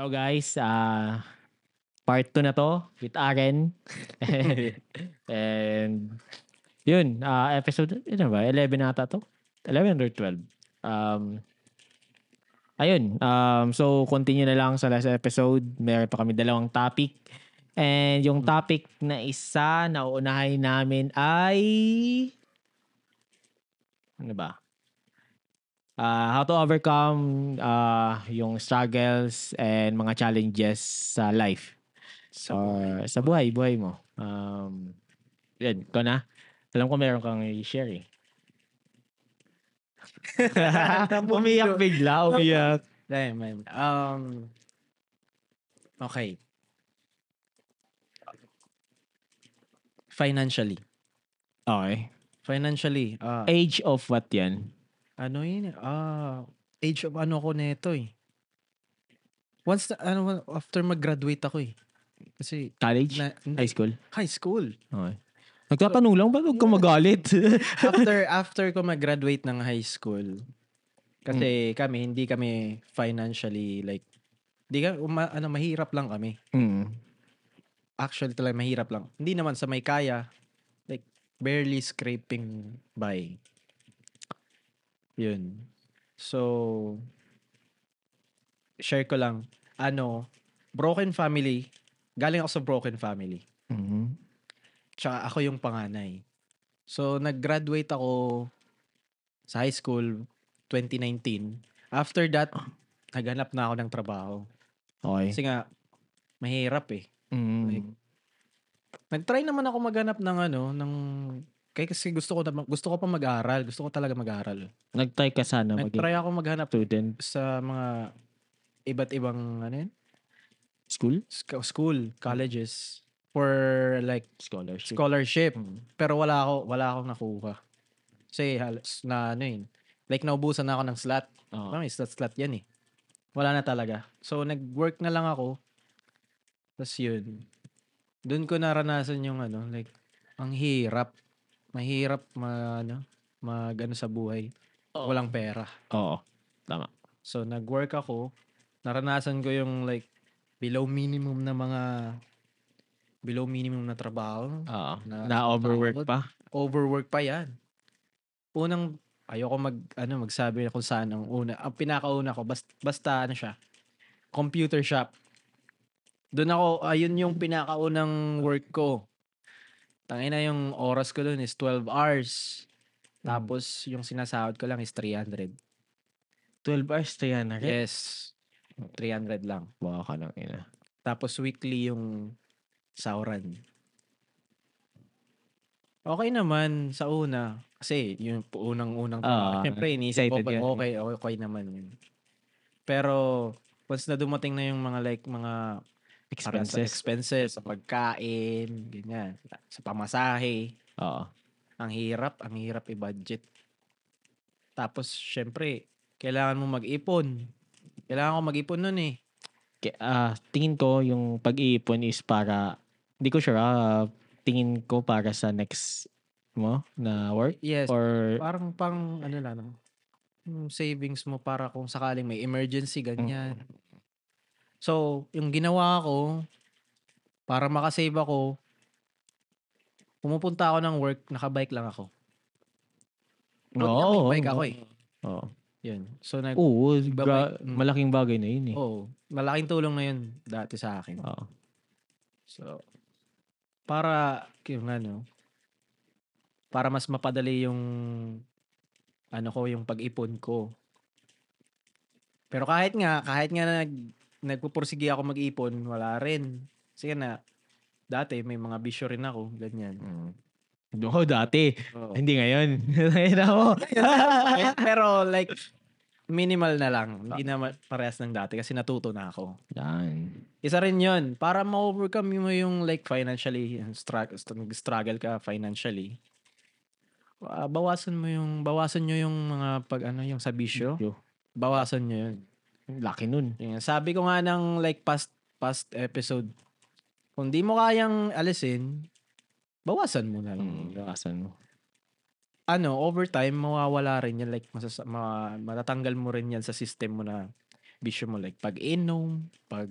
Hello guys, part 2 na to with Aren. And yun, episode, yun ba? 11 ata to? 11 or 12? So continue na lang sa last episode. Meron pa kami dalawang topic. And yung topic na isa na uunahin namin ay ano ba? How to overcome yung struggles and mga challenges sa life. Sa buhay mo. Yan, ikaw na. Alam ko meron kang i-share eh. Umiyak bigla, umiyak. Okay. Financially. Okay. Financially. Age of what yan? Ano yun? Age of ano ko neto eh. After mag-graduate ako eh. Kasi College? High school? High school. Okay. Nagtatanong lang, ba't huwag ka magalit? after ko mag-graduate ng high school, kasi hindi kami financially like, mahirap lang kami. Actually talaga mahirap lang. Hindi naman sa may kaya, like barely scraping by. Yun. So, share ko lang, broken family. Galing ako sa broken family. Tsaka ako yung panganay. So, nag-graduate ako sa high school 2019. After that, naghanap na ako ng trabaho. Okay. Kasi nga, mahirap eh. Like, nag-try naman ako maghanap kasi gusto ko pa mag-aral. Gusto ko talaga mag-aral. Nag-try ka sana Nag-try ako maghanap student sa mga iba't ibang school, colleges for like scholarship. Pero wala akong nakuha. Kasi halos like naubusan na ako ng slot. Slot yan eh. Wala na talaga. So nag-work na lang ako. Tapos yun. Doon ko naranasan yung like ang hirap. Mahirap sa buhay. Walang pera. Oo. Tama. So nag-work ako. Naranasan ko yung like below minimum na trabaho. Na overwork pa. Overwork pa yan. Unang ayoko magsabi na kung saan ang una. Ang pinakauna ko basta siya. Computer shop. Doon ako, ayun yung pinakaunang work ko. Tangina yung oras ko doon is 12 hours. Tapos yung sinasahod ko lang is 300. 12 hours, 300? Yes. 300 lang. Baka lang ina. Tapos weekly yung sahuran. Okay naman sa una. Kasi yung unang siyempre inisip ko okay naman yun. Pero once na dumating na yung mga expenses sa pagkain, ganyan, sa pamasahe. Ang hirap i-budget. Tapos syempre, kailangan mo mag-ipon. Kailangan ko mag-ipon nun eh. Tingin ko yung pag-iipon is para, hindi ko sure, tingin ko para sa next mo na work? Yes. Or parang savings mo para kung sakaling may emergency, ganyan. So, yung ginawa ko, para makasave ako, pumupunta ako ng work, nakabike lang ako. May bike ako eh. Oo. Yun. So, malaking bagay na yun eh. Oo. Malaking tulong na yun dati sa akin. Oo. So, para mas mapadali yung yung pag-ipon ko. Pero kahit nga nagpupursige ako mag-ipon, wala rin. Kasi dati may mga bisyo rin ako, ganyan. Dati. Hindi ngayon. Pero like, minimal na lang. Hindi na parehas ng dati kasi natuto na ako. Isa rin yun. Para ma-overcome mo yung like financially, struggle ka financially. Bawasan nyo yung mga yung sa bisyo. Bawasan nyo yun. Laki nun. Sabi ko nga ng like past episode, kung di mo kayang alisin, bawasan mo na lang. Bawasan mo. Over time, mawawala rin yan. Like, matatanggal mo rin yan sa system mo na bisyo mo like pag-inom, pag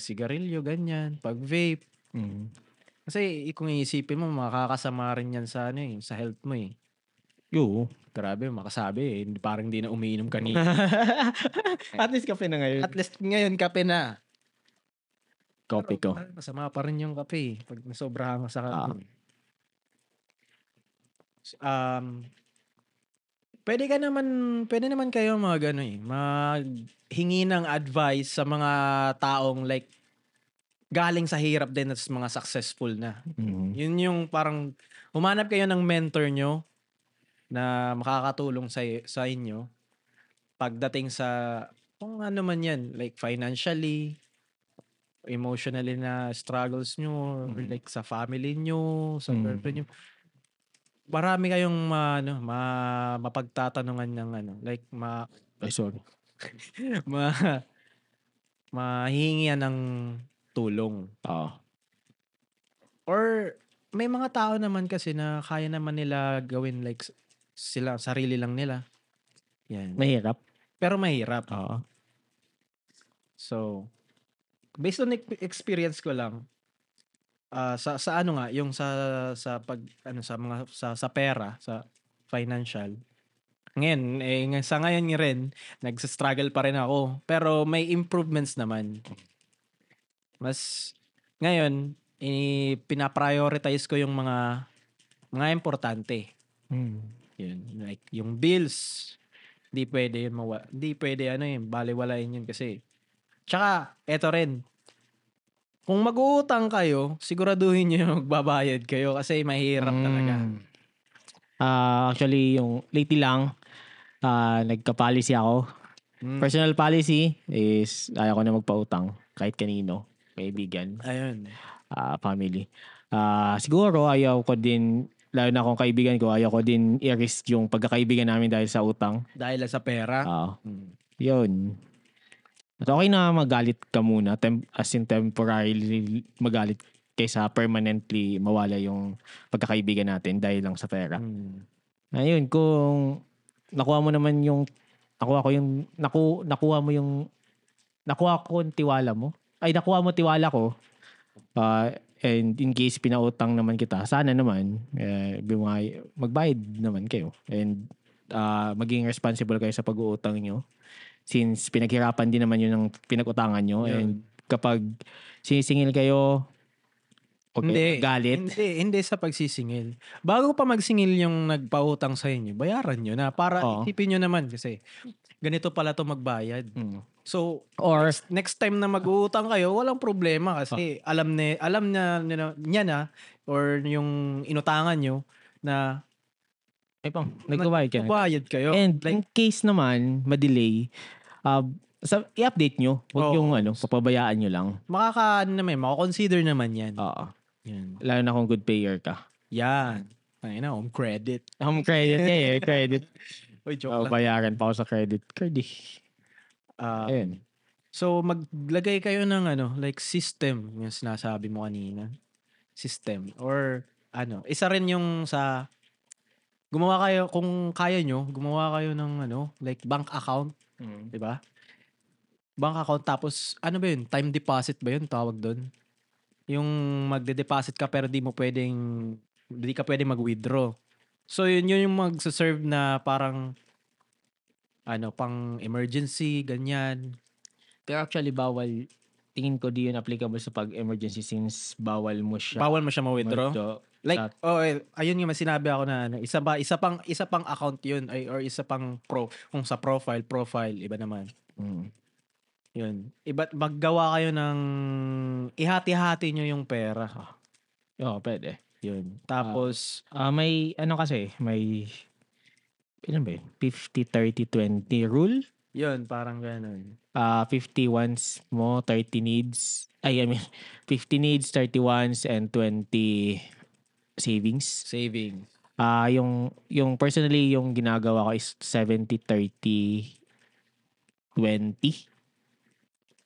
sigarilyo, ganyan, pag vape. Kasi kung iisipin mo, makakasama rin yan sa sa health mo eh. Yo. Grabe, makasabi eh. Parang hindi na umiinom kanina. At least kape na ngayon. At least ngayon, kape na. Kope ko. Masama pa rin yung kape pag nasobrahan ka sa kape. Pwede naman kayo maghingi ng advice sa mga taong like galing sa hirap din at mga successful na. Yun yung parang humanap kayo ng mentor nyo na makakatulong sa inyo pagdating sa kung ano man yan, like financially, emotionally na struggles nyo, or like sa family nyo, sa girlfriend nyo. Marami kayong mapagtatanungan ng like mahihingi ng tulong. Or may mga tao naman kasi na kaya naman nila gawin like sila, sarili lang nila. Yan. Mahirap. Pero mahirap. So, based on experience ko lang, sa ano nga, yung sa pag sa mga sa pera, sa financial. Ngayon, sa ngayon rin, nagsa-struggle pa rin ako. Pero may improvements naman. Mas ngayon, pina-prioritize ko yung mga importante. Yun, like yung bills, hindi pwede yun hindi pwede baliwalain yun kasi. Tsaka, eto rin, kung mag-uutang kayo, siguraduhin nyo yung magbabayad kayo kasi mahirap talaga. Actually, yung lately lang, nagka-policy ako. Personal policy is ayaw ko na magpautang kahit kanino, kaibigan. Ayun. Family. Siguro ayaw ko din, lalo na kung kaibigan ko, ayaw ko din i-risk yung pagkakaibigan namin dahil sa utang. Dahil sa pera? Yun. At okay na magalit ka muna, as in temporarily magalit kaysa permanently mawala yung pagkakaibigan natin dahil lang sa pera. Ayun, kung nakuha mo naman yung nakuha ko yung tiwala mo. Ay, nakuha mo tiwala ko. And in case pinautang naman kita, sana naman magbayad naman kayo. And maging responsible kayo sa pag-uutang nyo. Since pinaghirapan din naman yun ng pinag-utangan nyo. Yun. And kapag sinisingil kayo, galit. Hindi sa pagsisingil. Bago pa magsingil yung nagpautang sa inyo, bayaran nyo na para isipin nyo naman kasi ganito pala to magbayad. So, or next time na mag-uutang kayo, walang problema kasi alam niya na or yung inutangan nyo na nagbayad kayo. And in case naman ma-delay, i-update nyo. Huwag yung papabayaan nyo lang. Makakonsider naman yan. Yan. Lalo na kung good payer ka. Yan. Home credit. Home credit credit. Uy, joke lang. Bayaran pa ako sa credit card eh. Ayun. So, maglagay kayo ng like system, yung sinasabi mo kanina. System. Or isa rin yung sa gumawa kayo, kung kaya nyo, gumawa kayo ng like bank account. Diba? Bank account, tapos ba yun? Time deposit ba yun? Tawag doon. Yung magde-deposit ka pero di ka pwedeng mag-withdraw. So yun yung magsaserve na parang pang emergency, ganyan. Pero actually bawal, tingin ko di yun applicable sa pag-emergency since bawal mo siya ma-withdraw. Like ayun yung sinabi ako na isa pang account yun or isa pang kung sa profile iba naman. Yun. Maggawa kayo ng ihati-hati nyo yung pera. Pwede. Yun. Tapos may may ilan ba yun? 50-30-20 rule? Yun, parang gano'n. 50 wants mo, 30 needs. 50 needs, 30 wants, and 20 savings. Yung personally, yung ginagawa ko is 70-30-20.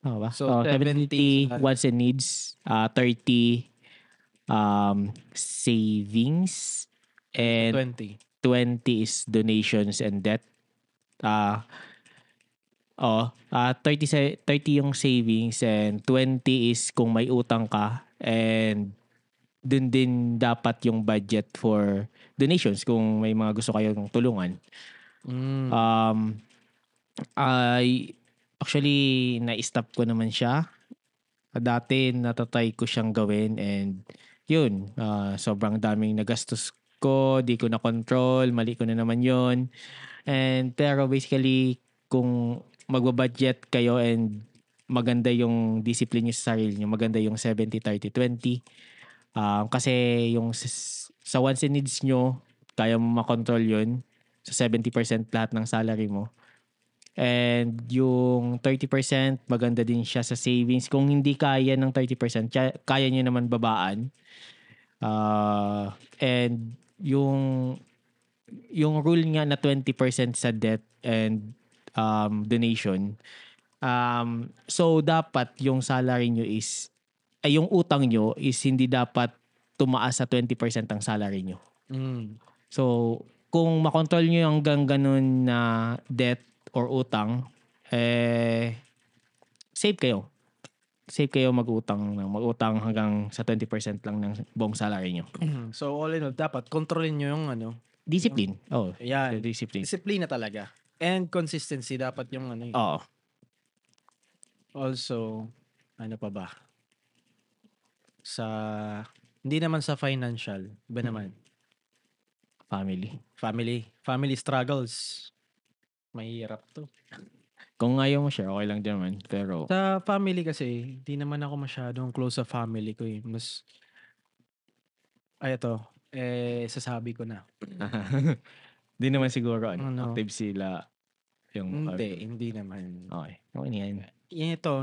Ba? So 70 wants and needs, 30 savings, and 20 is donations and debt. Oo, 30 yung savings and 20 is kung may utang ka, and dun din dapat yung budget for donations kung may mga gusto kayong tulungan. Um, I actually na-stop ko naman siya. Dati natatry ko siyang gawin, and yun, sobrang daming nagastos ko, di ko na control, mali ko na naman yun. And pero basically, kung magba-budget kayo and maganda yung discipline nyo sa sarili nyo, maganda yung 70-30-20. Kasi yung sa wants and needs nyo, kaya mo makontrol yun sa 70% lahat ng salary mo. And yung 30%, maganda din siya sa savings. Kung hindi kaya ng 30%, kaya nyo naman babaan. And yung rule nga na 20% sa debt and donation. So dapat yung salary nyo is, ay yung utang nyo is hindi dapat tumaas sa 20% ang salary nyo. So kung makontrol nyo yung hanggang ganun na debt or utang, save kayo. Save kayo mag-utang hanggang sa 20% lang ng buong salary nyo. So all in all, dapat kontrolin nyo yung Discipline. Yan. Discipline. Disiplina talaga. And consistency dapat yung Oo. Also, ano pa ba? Hindi naman sa financial, iba naman. Family struggles. Mahirap to. Kung ayaw mo share, okay lang din naman. Pero Sa family kasi, hindi naman ako masyadong close sa family ko eh. Sasabi ko na. di naman siguro active sila. Hindi naman. Okay. Okay yan.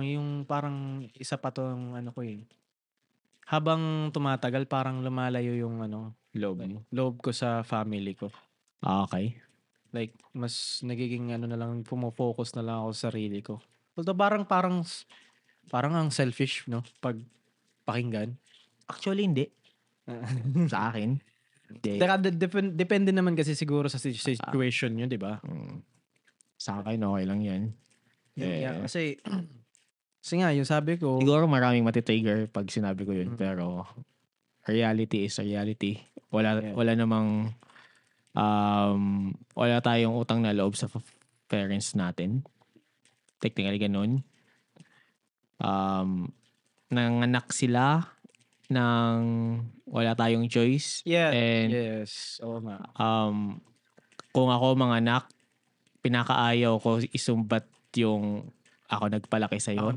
Yung parang isa pa tong ko eh. Habang tumatagal, parang lumalayo yung loob ko sa family ko. Okay. Like, mas nagiging na lang, pumofocus na lang ako sa sarili ko. Although parang ang selfish, no? Pag pakinggan. Actually, hindi. Sa akin. Depende naman kasi siguro sa situation nyo, di ba? Sa akin, okay lang yan. Kasi nga, yung sabi ko... Siguro maraming matitrigger pag sinabi ko yun. Pero, reality is reality. Wala namang... wala tayong utang na loob sa parents natin. Technically, ganun. Nanganak sila nang wala tayong choice. Yeah. And, yes. Oo nga. Kung ako manganak, pinakaayaw ko isumbat yung ako nagpalaki sa'yo.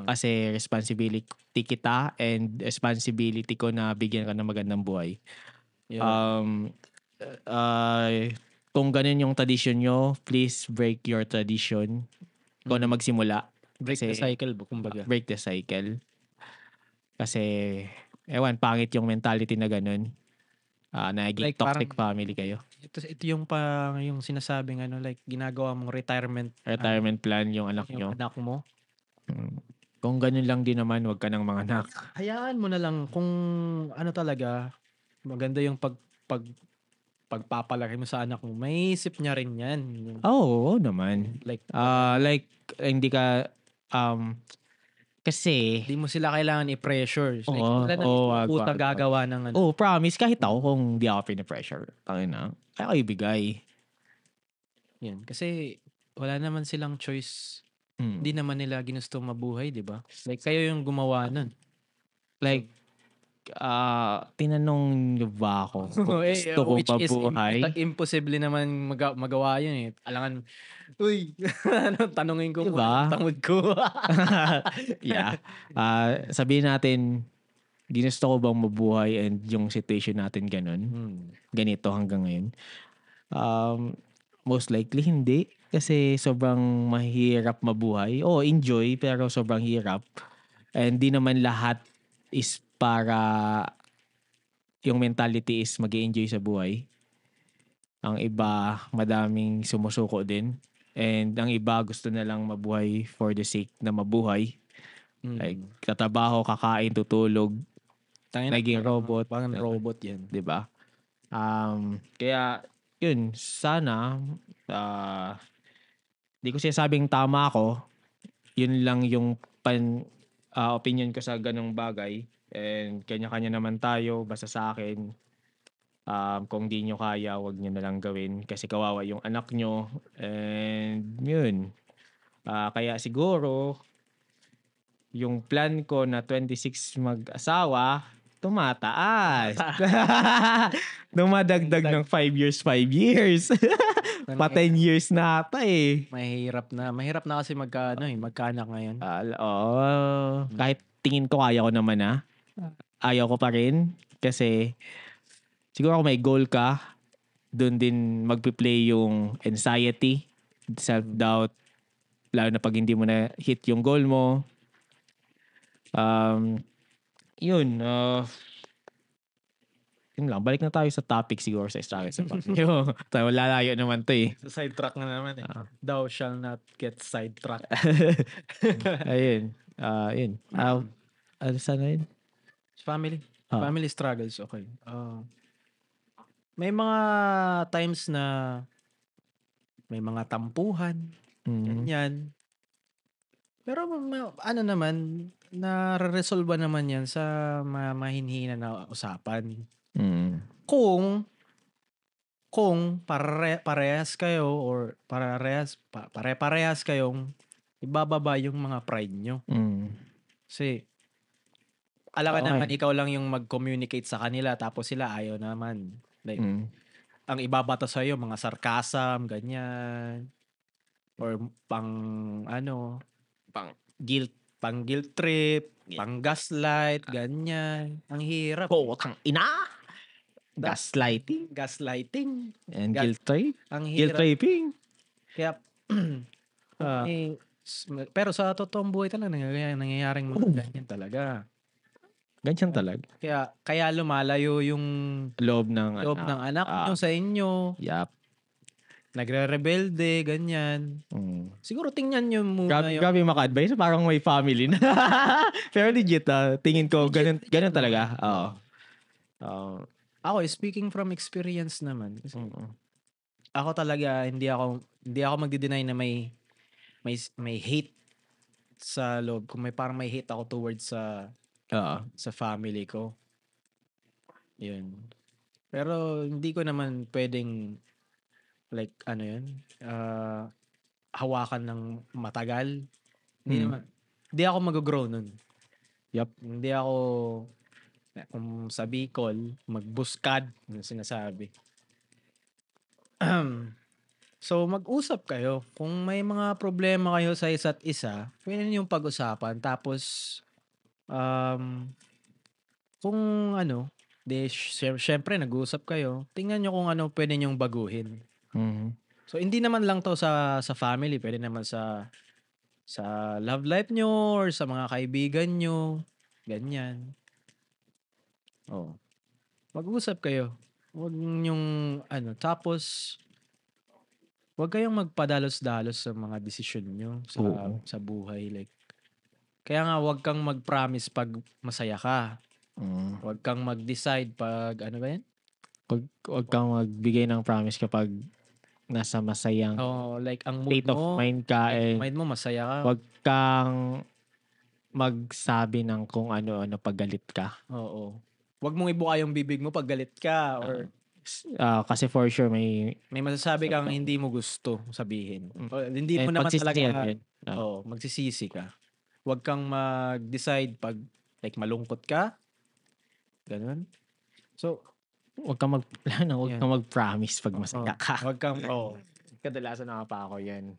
Kasi responsibility kita and responsibility ko na bigyan ka ng magandang buhay. Yeah. Kung ganun yung tradition nyo, please break your tradition. Ikaw na magsimula. Break the cycle, kumbaga. Break the cycle. Kasi, pangit yung mentality na ganun. Naging toxic family kayo. Ito yung yung sinasabing like ginagawa mong retirement plan yung anak nyo. Yung anak mo. Kung ganun lang din naman, wag ka nang mga anak. Hayaan mo na lang kung talaga maganda yung pagpapalaki mo sa anak mo. May isip niya rin yan. Oo naman. Like hindi ka kasi di mo sila kailangan i-pressure. Puta gagawa ng promise, kahit ako kung di ako pinipressure. Kaya kayo ibigay. Yan. Kasi wala naman silang choice. Hindi naman nila ginusto mabuhay, di ba? Like, kayo yung gumawa nun. Like, tinanong niyo ba ako kung gusto ko mabuhay? Imposible naman magawa yun eh. Alangan, tanungin ko diba? Tangod ko. Yeah. Sabihin natin, ginusto ko bang mabuhay and yung situation natin ganun. Ganito hanggang ngayon. Most likely hindi. Kasi sobrang mahirap mabuhay. Enjoy, pero sobrang hirap. And di naman lahat is para yung mentality is mag-i-enjoy sa buhay. Ang iba, madaming sumusuko din. And ang iba, gusto na lang mabuhay for the sake na mabuhay. Like, tatrabaho, kakain, tutulog. Naging robot. Parang robot yan. Diba? Kaya, yun, sana di ko sinasabing tama ako. Yun lang yung opinion ko sa ganong bagay. And kanya-kanya naman tayo. Basta sa akin, kung di nyo kaya, wag nyo na lang gawin. Kasi kawawa yung anak nyo. And yun. Kaya siguro, yung plan ko na 26 mag-asawa, tumataas. Dumadagdag ng 5 years, 5 years. Pa 10 years na ata eh. Mahirap na kasi magkaanak ngayon. Kahit tingin ko kaya ko naman ayaw ko pa rin. Kasi siguro kung may goal ka, doon din magpi-play yung anxiety, self-doubt, lalo na pag hindi mo na hit yung goal mo. Yun lang. Balik na tayo sa topic siguro sa struggle sa pamilya. Tayo lalayo naman to eh. Sa sidetrack na naman eh. Thou shall not get sidetracked. Ayun. Yun. Ano sana yun? Family. Family struggles, okay. May mga times na may mga tampuhan. Ganyan. Pero ano naman, nare-resolve naman yan sa mahinhina na usapan. Kung parehas kayo or pare-parehas kayong ibababa yung mga pride nyo. Kasi alam ka naman, ikaw lang yung mag-communicate sa kanila tapos sila ayaw naman. Like, ang ibabata sa'yo, mga sarcasm, ganyan. Or pang guilt trip, pang gaslight, ganyan. Ang hirap. Putang ina! Gaslighting. And guilt trip. Ang hirap. Guilt tripping. Kaya, pero sa totoong buhay talaga, nangyayaring mga ganyan talaga. Ganyan talaga. Kaya lumalayo yung loob ng anak nyo sa inyo. Yup. Nagre-rebelde, ganyan. Siguro tingnan nyo muna Grabe maka-advise. Parang may family na. Pero legit, tingin ko, ganun talaga. Ako, speaking from experience naman. Kasi ako talaga, hindi ako magdi-deny na may hate sa loob. Kung parang may hate ako towards sa family ko. Yun. Pero hindi ko naman pwedeng hawakan ng matagal. Hindi ako mag-grow nun. Yup. Hindi ako, kung sa Bicol, magbuskad, yung sinasabi. So, mag-usap kayo. Kung may mga problema kayo sa isa't isa, pwede niyong pag-usapan. Tapos, kung syempre nag-uusap kayo, tingnan nyo kung ano pwede niyong baguhin. So, hindi naman lang to sa family. Pwede naman sa love life nyo or sa mga kaibigan nyo. Ganyan. Mag-usap kayo. Huwag nyong tapos huwag kayong magpadalos-dalos sa mga desisyon nyo sa buhay. Like, kaya nga huwag kang mag-promise pag masaya ka. Huwag kang mag-decide pag ano ba yan? Huwag kang magbigay ng promise kapag nasa masayang like ang state of mind ka. Mind mo masaya ka. Huwag kang magsabi ng kung ano-ano pag galit ka. Oo. Huwag mong ibuka yung bibig mo pag galit ka or kasi for sure may masasabi kang hindi mo gusto sabihin. Hindi mo naman talaga magsisisi ka. Huwag kang mag-decide pag like malungkot ka. Ganun. So, huwag kang mag-promise pag masaya ka. Huwag kang kadalasan na pa ako yan.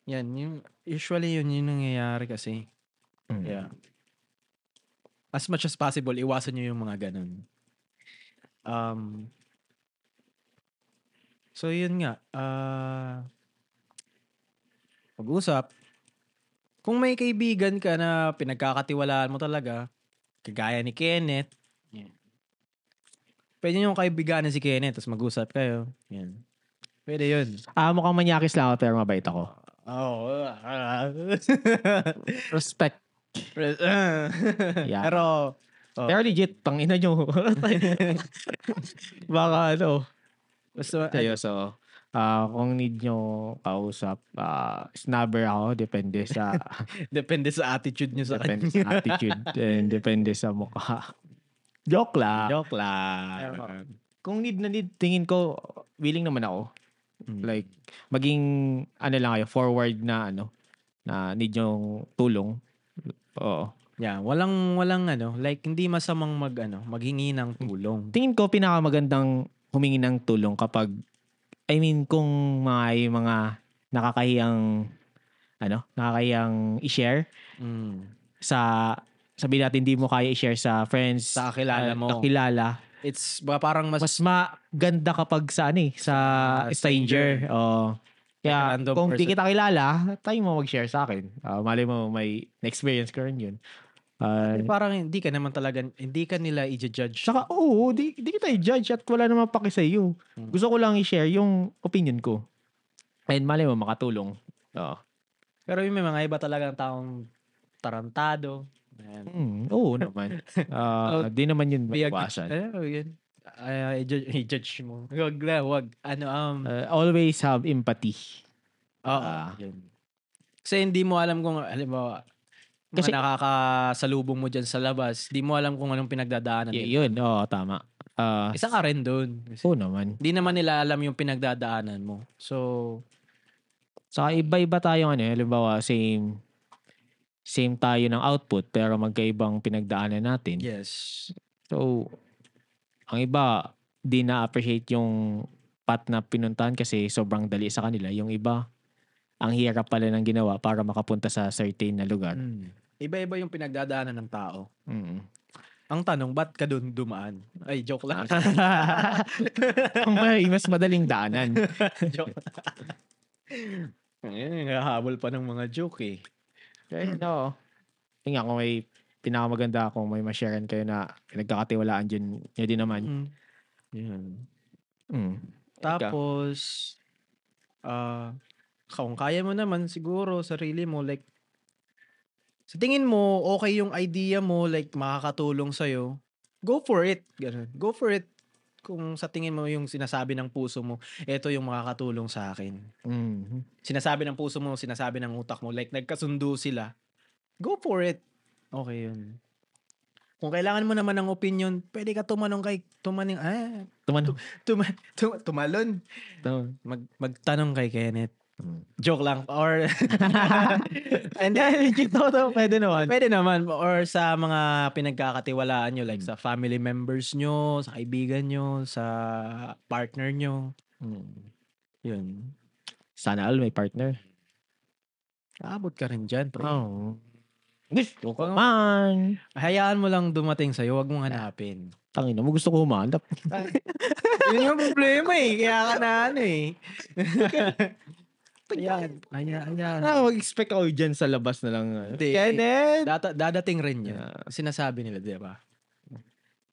Yan, usually yun yung nangyayari kasi. Yeah. As much as possible, iwasan nyo yung mga ganun. So yun nga, mag-usap. Kung may kaibigan ka na pinagkakatiwalaan mo talaga, kagaya ni Kenneth, pwede nyo kaibiganin si Kenneth tapos mag-usap kayo. Yan. Pwede yun. Mukhang manyakis lang ako pero mabait ako. Respect. Yeah. Pero legit, tangina nyo. Baka Basta, seryoso. Kung need nyo kausap, snubber ako. Depende sa Depende sa attitude nyo sa depende kanya. sa attitude and depende sa mukha. Joke lang. Joke lang. Kung need na need, tingin ko, willing naman ako. Like, maging, lang kayo, forward na, na need yung tulong. Oo. Yeah, walang like hindi masamang maghingi ng tulong. Tingin ko, pinakamagandang humingi ng tulong kapag, kung yung mga nakakahiyang, nakakahiyang i-share sa, sabihin natin, hindi mo kaya i-share sa friends, Sa kakilala mo. kakilala. It's parang mas maganda kapag sa sa stranger. Kaya random kung di person. kita kilala, tayo mo mag-share sa akin. Mali mo may experience ka rin yun. Parang hindi ka nila i-judge. Saka di kita i-judge at wala namang paki sa iyo. Gusto ko lang i-share yung opinion ko. And mali mo makatulong. Pero may mga iba talagang taong tarantado. Oo naman. Di naman yun maiwasan. Yun. I-judge mo. Wag. Always have empathy. Yun. Kasi hindi mo alam kung, halimbawa, kasi nakakasalubong mo dyan sa labas, di mo alam kung anong pinagdadaanan nila. Yun, tama. Isa ka rin dun. Oo naman. Di naman nila alam yung pinagdadaanan mo. So, saka iba-iba tayong halimbawa, same tayo ng output pero magkaibang pinagdaanan natin. yes. So, ang iba, di na-appreciate yung path na pinuntahan kasi sobrang dali sa kanila. Yung iba, ang hirap pala ng ginawa para makapunta sa certain na lugar. Iba-iba yung pinagdadaanan ng tao. Ang tanong, ba't ka dun dumaan? Ay, joke lang. May mas madaling daanan. Joke. Habol pa ng mga joke eh. Kaya kung may pinakamaganda kung may ma-sharean kayo na pinagkakatiwalaan dyan, yun din naman. Tapos, kung kaya mo naman siguro sarili mo, like, sa tingin mo, okay yung idea mo, like, makakatulong sa'yo, go for it. Ganun. Go for it. Kung sa tingin mo yung sinasabi ng puso mo, eto yung makakatulong sa akin. Sinasabi ng puso mo, sinasabi ng utak mo, like, nagkasundo sila, go for it. Okay yun. Kung kailangan mo naman ng opinion, pwede ka tumalon. Magtanong kay Kenneth. Joke lang. Or and pwede naman. Pwede naman. Or sa mga pinagkakatiwalaan nyo, like sa family members nyo, sa kaibigan nyo, sa partner nyo. Yun. Sana all may partner. Aabot ka rin dyan, pre. Gusto ko man. Hayaan mo lang dumating sa'yo. Huwag mong hanapin. Tangina mo, gusto ko humanap. Yun yung problema eh. Kaya ka na Ayan. Mag-expect ako dyan sa labas na lang. Kenneth! Dadating rin yan. Sinasabi nila, di ba?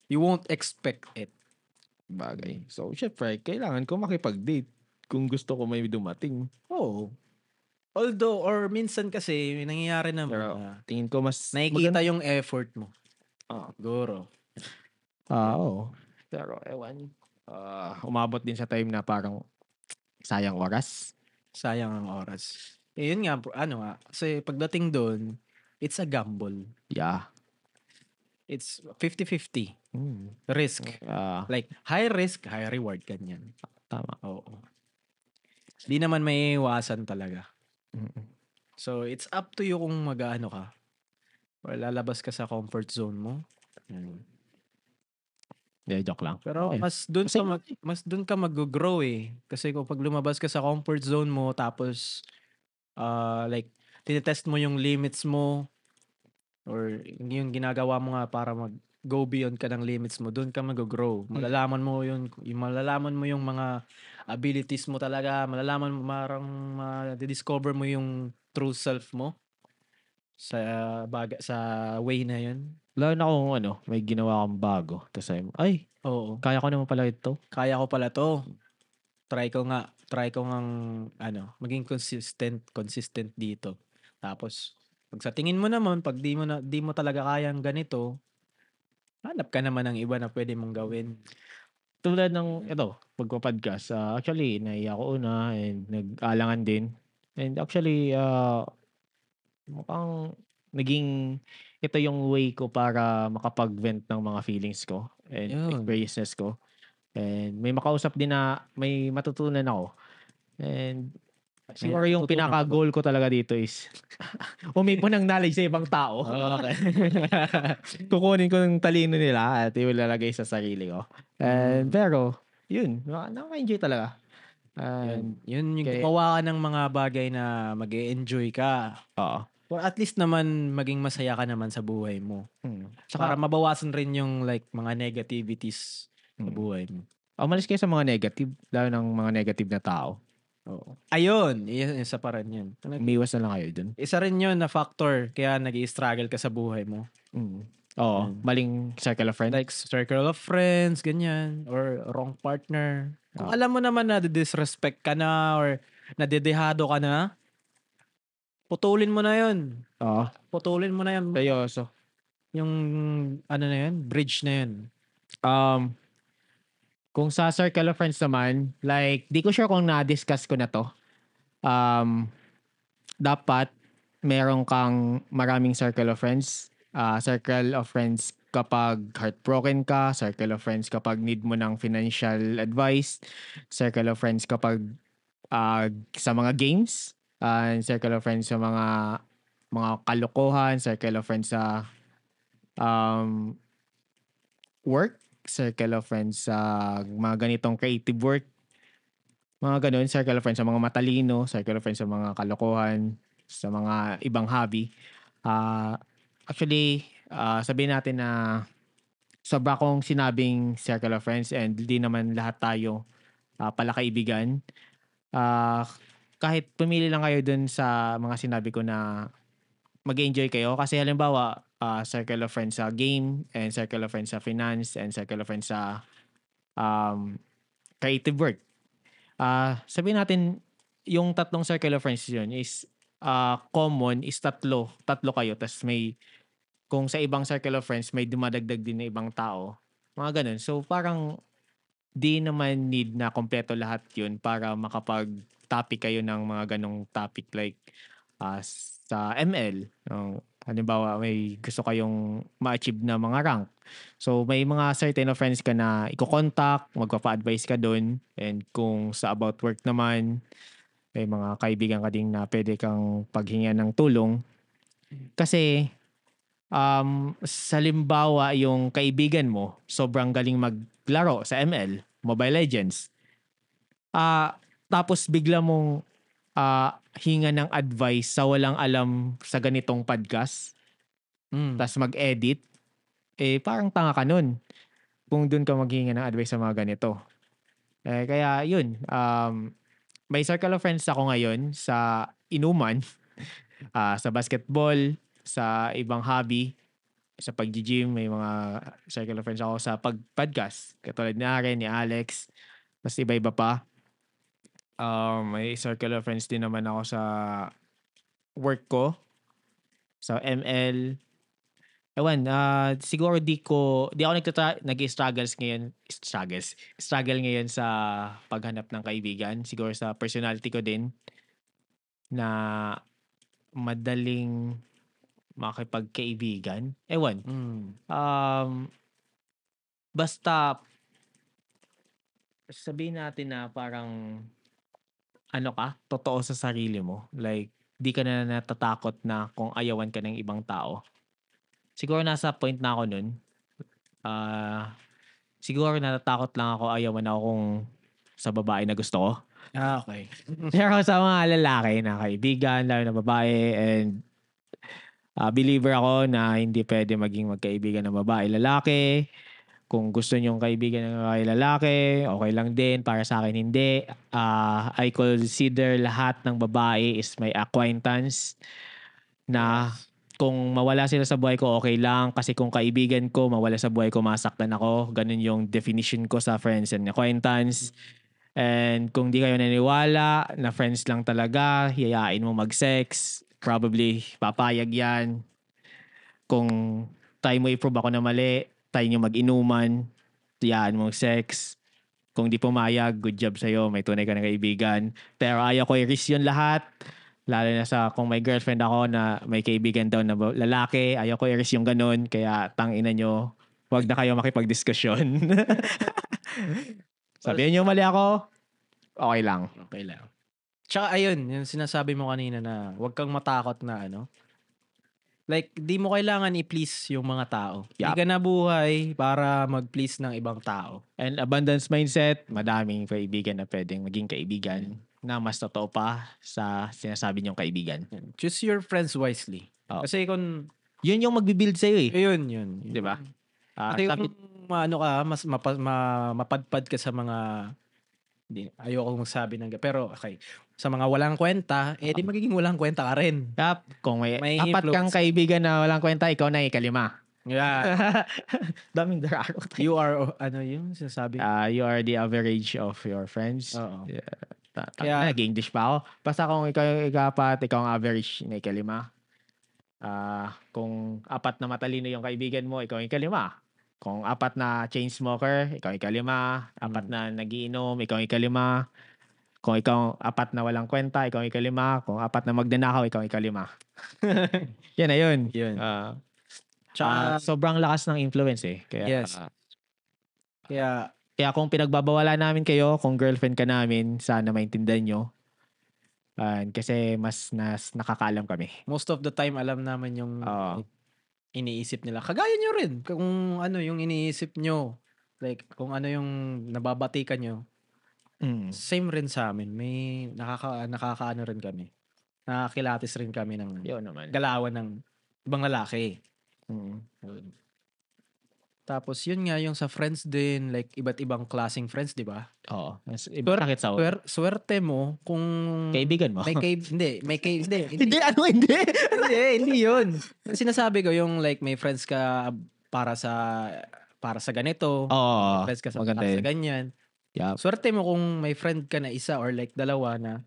You won't expect it. Bagay. So, syempre, kailangan ko makipag-date kung gusto ko may dumating. Although, or minsan kasi, may nangyayari naman. Pero, tingin ko mas nakikita yung effort mo. Siguro. Oo. Pero, ewan. Umabot din sa time na parang sayang oras. Sayang ang oras. Yun nga, kasi pagdating doon, it's a gamble. Yeah. It's 50-50. Risk. Like, high risk, high reward, ganyan. Tama. Oo. Di naman may iwasan talaga. So, it's up to you kung mag-ano ka. Or lalabas ka sa comfort zone mo. Joke lang. Pero mas doon ka mag-grow eh. Kasi kung pag lumabas ka sa comfort zone mo, tapos like, tinetest mo yung limits mo, or yung ginagawa mo nga para mag-go beyond ka ng limits mo, doon ka mag-grow. Malalaman mo yung mga abilities mo talaga, ma-discover mo yung true self mo sa way na yun. Lalo na kung may ginawa kang bago. Tapos oo, kaya ko naman pala ito. Kaya ko pala to. Try ko ngang maging consistent dito. Tapos pag sa tingin mo naman, pag di mo talaga kayang ganito, hanap ka naman ng iba na pwede mong gawin. tulad ng ito, pagpa-podcast, actually, naiya ako una and nag-alangan din. And actually, mukhang naging ito yung way ko para makapag-vent ng mga feelings ko and Yun. experiences ko. And may makausap din na may matutunan ako. And siguro yung natutunan ka ba? pinaka-goal ko talaga dito is umipon ng knowledge sa ibang tao. Okay. Kukunin ko ng talino nila at ilalagay sa sarili ko. And pero, yun, nakaka-enjoy talaga. And Yun yung kaya, gumawa ka ng mga bagay na mag-e-enjoy ka. oo. Or at least naman maging masaya ka naman sa buhay mo. Para Tsaka, mabawasan rin yung like mga negativities sa buhay mo. umalis kayo sa mga negative, lalo ng mga negative na tao. Oo. Ayun, isa pa rin yun. Umiwas na lang kayo dun. Isa rin yun na factor kaya nag-i-struggle ka sa buhay mo. Oo, maling circle of friends. Like circle of friends, ganyan. Or wrong partner. Kung alam mo naman na disrespect ka na or nadedehado ka na, putulin mo na yun. Oo. Putulin mo na yun. Seryoso. Yung ano na yun, bridge na yun. Kung sa circle of friends naman, like, di ko sure kung na-discuss ko na to. Dapat meron kang maraming circle of friends. Circle of friends kapag heartbroken ka, circle of friends kapag need mo ng financial advice, circle of friends kapag sa mga games, circle of friends sa mga kalokohan, circle of friends sa work, circle of friends sa mga ganitong creative work, mga ganun, circle of friends sa mga matalino, circle of friends sa mga kalokohan, sa mga ibang hobby. Actually, sabihin natin na sobra kong sinabing circle of friends and di naman lahat tayo pala kaibigan. Kahit pumili lang kayo dun sa mga sinabi ko na mag-enjoy kayo. Kasi halimbawa, circle of friends sa game, and circle of friends sa finance, and circle of friends sa creative work. Sabihin natin, yung tatlong circle of friends yun is common is tatlo kayo. Tapos may, kung sa ibang circle of friends, may dumadagdag din na ibang tao. Mga ganun. So parang di naman need na kompleto lahat yun para makapag-topic kayo ng mga ganong topic like sa ML. Halimbawa, may gusto kayong ma-achieve na mga rank. So, may mga certain of friends ka na i-contact, magpapa-advise ka dun. And kung sa about work naman, may mga kaibigan ka din na pwede kang paghingan ng tulong. Kasi, sa limbawa, yung kaibigan mo, sobrang galing maglaro sa ML, Mobile Legends. Tapos bigla mong hinga ng advice sa walang alam sa ganitong podcast. Tapos mag-edit. Parang tanga ka nun. Kung dun ka maghinga ng advice sa mga ganito. Kaya yun. May circle of friends ako ngayon sa inuman, sa basketball, sa ibang hobby, sa pag-gym, may mga circle of friends ako sa pag-podcast. Katulad ni Aren, ni Alex, mas iba-iba pa. May circle of friends din naman ako sa work ko, sa ML. Ewan, siguro di ako struggle ngayon sa paghanap ng kaibigan. Siguro sa personality ko din na madaling makipagkaibigan. Ewan. Basta sabihin natin na parang totoo sa sarili mo. Like, di ka na natatakot na kung ayawan ka ng ibang tao. Siguro nasa point na ako nun. Siguro natatakot lang ako, ayawan ako kung sa babae na gusto ko. Okay. Pero sa mga lalaki na kaibigan, lalo na babae, and believer ako na hindi pwede maging magkaibigan ng babae, lalaki. Kung gusto nyong kaibigan ng babae, lalaki, okay lang din. Para sa akin, hindi. I consider lahat ng babae is my acquaintance na kung mawala sila sa buhay ko, okay lang. Kasi kung kaibigan ko, mawala sa buhay ko, masaktan ako. Ganun yung definition ko sa friends and acquaintance. And kung di kayo naniwala na friends lang talaga, hiyayain mo mag-sex, probably papayag yan. Kung tayo mo i-prove ako na mali, tayo nyo mag-inuman, hiyayain mo mag-sex. Kung di pumayag, good job sa'yo. May tunay ka na kaibigan. Pero ayaw ko i-risk yun lahat. Lalo na sa kung may girlfriend ako na may kaibigan daw na lalaki, ayaw ko i-risk yung ganun. Kaya tangina nyo, wag na kayo makipag-diskusyon. Sabihin nyo mali ako, okay lang. Okay lang. Tsaka ayun, yung sinasabi mo kanina na huwag kang matakot na like, di mo kailangan i-please yung mga tao. Di Yup. ka nabuhay para mag-please ng ibang tao. And abundance mindset, madaming kaibigan na pwedeng maging kaibigan na mas totoo pa sa sinasabi niyong kaibigan. Choose your friends wisely. Oh. Kasi kung... Yun yung magbibuild sa'yo eh. Yun. Di ba? Kasi kung mas mapadpad ka sa mga... Ayoko magsabi ng... Pero okay. Sa mga walang kwenta, di magiging walang kwenta ka rin. Yep. Kung may apat influence. kang kaibigan na walang kwenta, ikaw na ikalima. Yeah. Daming dararo. You are, yung sinasabi? You are the average of your friends. Oo. Kaya nag-English pa ako. Basta kung ikaw yung ikapat, ikaw ang average na ikalima. Kung apat na matalino yung kaibigan mo, ikaw yung ikalima. Kung apat na chain smoker, ikaw yung ikalima. Apat na nagiinom, ikaw yung ikalima. Kung ikaw apat na walang kwenta, ikaw yung ikalima. Kung apat na magnanakaw, ikaw yung ikalima. Yan na yun. Tsaka, sobrang lakas ng influence eh. Kaya, yes. Kaya kung pinagbabawala namin kayo, kung girlfriend ka namin, sana maintindihan nyo. Kasi mas nakakaalam kami. Most of the time, alam naman yung iniisip nila. Kagaya nyo rin. Kung ano yung iniisip nyo. Like, kung ano yung nababatikan nyo. Same rin sa amin. May nakakaano rin kami. Nakakilatis rin kami ng galawan ng ibang lalaki. Tapos yun nga yung sa friends din, like iba't ibang klaseng friends, di ba? Oo. Swerte mo kung kaibigan mo. Hindi. Hindi. Hindi yun. Sinasabi ko yung like may friends ka para sa ganito. Oo. Friends ka para sa ganyan. Yep. Swerte mo kung may friend ka na isa or like dalawa na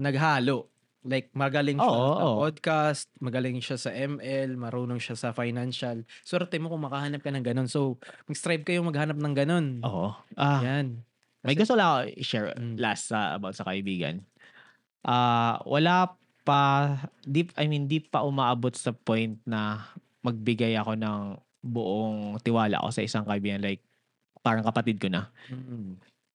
naghalo. Like magaling siya sa podcast, magaling siya sa ML, marunong siya sa financial. Swerte mo kung makahanap ka ng ganun. So, mag-strive kayo maghanap ng ganun. Oo. Yan. May gusto lang ako i-share last about sa kaibigan. Wala pa, di pa umaabot sa point na magbigay ako ng buong tiwala ko sa isang kaibigan. Like, parang kapatid ko na.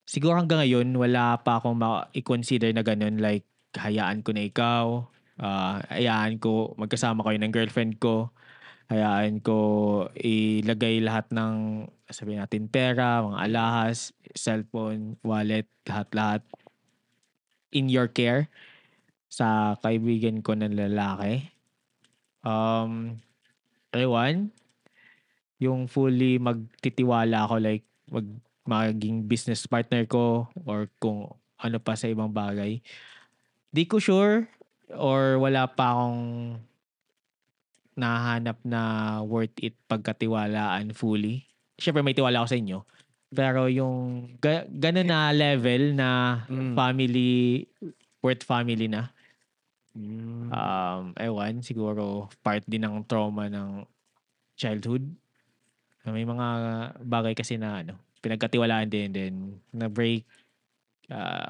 Siguro hanggang ngayon, wala pa akong i-consider na ganun. Like, hayaan ko na ikaw. Hayaan ko magkasama kayo ng girlfriend ko. Hayaan ko ilagay lahat ng, sabihin natin, pera, mga alahas, cellphone, wallet, lahat in your care sa kaibigan ko na lalaki. Ewan, yung fully magtitiwala ako, like maging business partner ko or kung ano pa sa ibang bagay. Di ko sure or wala pa akong nahanap na worth it pagkatiwalaan fully. Siyempre may tiwala ako sa inyo. Pero yung ganun na level na family, worth family na. Ewan, siguro part din ng trauma ng childhood. May mga bagay kasi na pinagkatiwalaan din na break.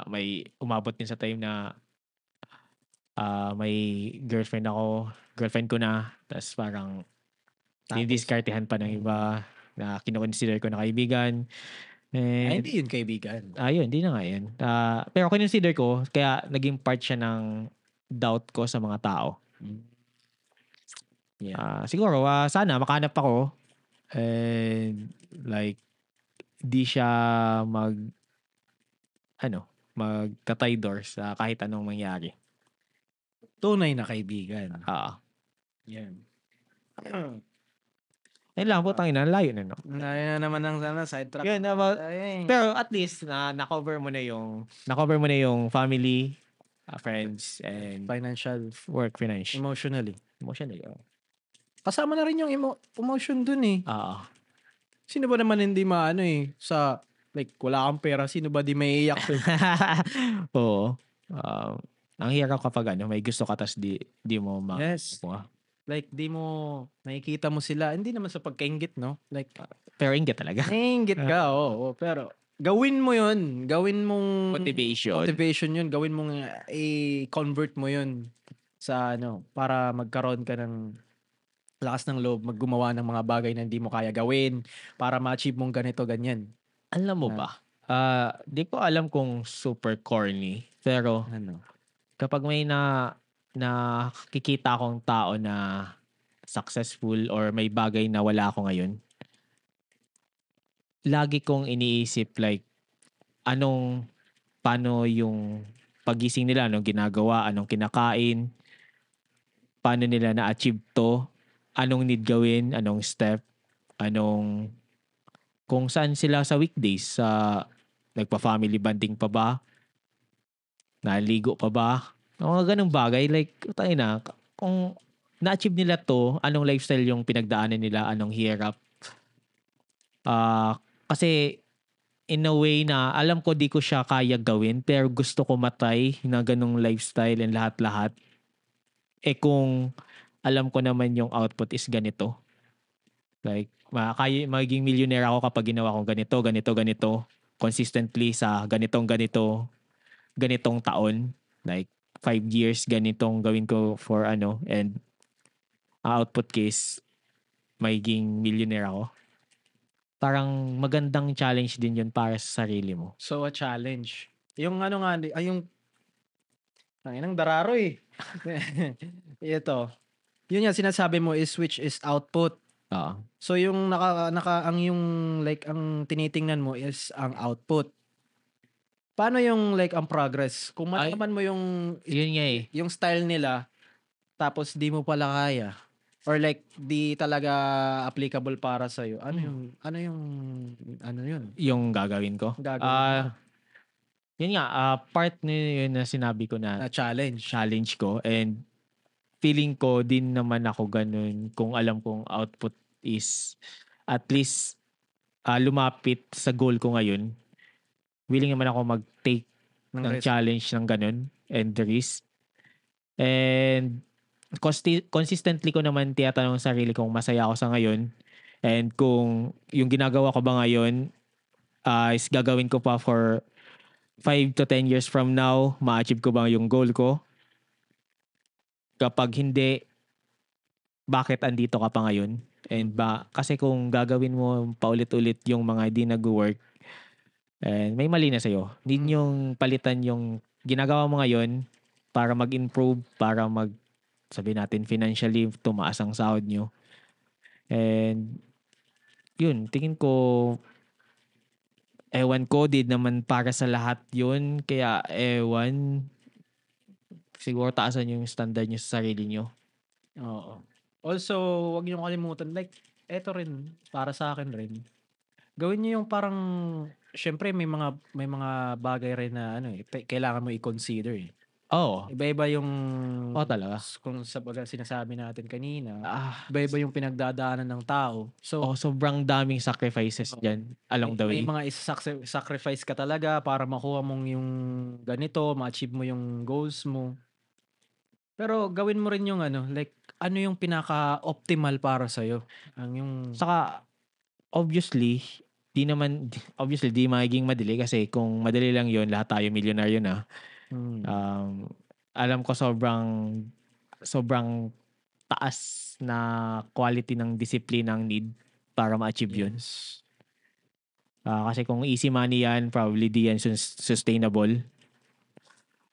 May umabot din sa time na may girlfriend ko na, tapos parang didiskartehan pa ng iba na kinoconsider ko na kaibigan. Hindi yun kaibigan. Yun, hindi na nga yun. Pero consider ko, kaya naging part siya ng doubt ko sa mga tao. Siguro, sana makahanap ako and like, di siya magtatay doors sa kahit anong mangyari. Tunay na kaibigan. Yan. Ayun lang, putang ina, layo na, no? Layo na naman ng sidetrack. Yun, pero at least, na-cover mo na yung family, friends, and financial, work, financial. Emotionally. Oh. Kasama na rin yung emotion dun eh. Sino ba naman hindi maano sa, like, wala kang pera, sino ba di may iyak dun? Oo. Ang hirap kapag may gusto ka tas di mo Yes. Like, di mo, nakikita mo sila, hindi naman sa pagkaingit, no? Like, Pero inggit talaga. naiingit ka, oo. Pero, gawin mo yun. Gawin mong motivation yun. Gawin mong i-convert mo yun sa para magkaroon ka ng lakas ng loob, maggumawa ng mga bagay na hindi mo kaya gawin para ma-achieve mong ganito, ganyan. Alam mo ba? Di ko alam kung super corny, pero kapag may nakikita akong tao na successful or may bagay na wala ako ngayon, lagi kong iniisip like paano yung pagising nila, anong ginagawa, anong kinakain, paano nila na-achieve to, anong need gawin, anong step, kung saan sila sa weekdays, nagpa-family bonding pa ba, naligo pa ba, mga ganung bagay, like, tayo na, kung na-achieve nila to, anong lifestyle yung pinagdaanan nila, anong hirap. Kasi, in a way na, alam ko di ko siya kaya gawin, pero gusto ko matry na ganung lifestyle and lahat-lahat. Kung alam ko naman yung output is ganito. Like, magiging millionaire ako kapag ginawa kong ganito, consistently sa ganitong taon. Like, 5 years, ganitong gawin ko for and output case, magiging millionaire ako. Parang magandang challenge din yun para sa sarili mo. So, a challenge. Yung yung Tanginang dararo eh. Ito. Yun nga sinasabi mo is which is output. So yung ang yung like ang tinitingnan mo is ang output. Paano yung like ang progress? Kung malaman mo yung yun nga yung style nila tapos di mo pala kaya or like di talaga applicable para sa iyo. Ano yun? Yung gagawin ko? Yun nga, part na yun na sinabi ko na challenge ko, and feeling ko din naman ako ganun kung alam kong output is at least lumapit sa goal ko ngayon. Willing naman ako mag-take ng challenge ng ganun and the risk. And consistently ko naman tiyatanong sa sarili kung masaya ako sa ngayon, and kung yung ginagawa ko ba ngayon is gagawin ko pa for 5 to 10 years from now, ma-achieve ko ba yung goal ko? Kapag hindi, bakit andito ka pa ngayon? And kasi kung gagawin mo paulit-ulit yung mga hindi nag-work, and may mali na sa'yo. Need yung palitan yung ginagawa mo ngayon para mag-improve, para sabihin natin financially, tumaas ang sahod nyo. And yun, tingin ko, ewan ko, din naman para sa lahat yun. Kaya siguro taasan yung standard nyo sa sarili nyo. Oo. Also, wag niyo kalimutan, like, eto rin, para sa akin rin. Gawin niyo yung parang, syempre may mga bagay rin na kailangan mo i-consider eh. Iba-iba yung talaga. Kung sinasabi natin kanina, iba-iba yung pinagdadaanan ng tao. So, sobrang daming sacrifices dyan along the way. May mga sacrifice ka talaga para makuha mong yung ganito, ma-achieve mo yung goals mo. Pero gawin mo rin yung like, ano yung pinaka-optimal para sa'yo? Saka, obviously, di magiging madali kasi kung madali lang yun, lahat tayo milyonaryo na. Alam ko sobrang taas na quality ng discipline ang need para ma-achieve yun. Kasi kung easy money yan, probably di yan sustainable.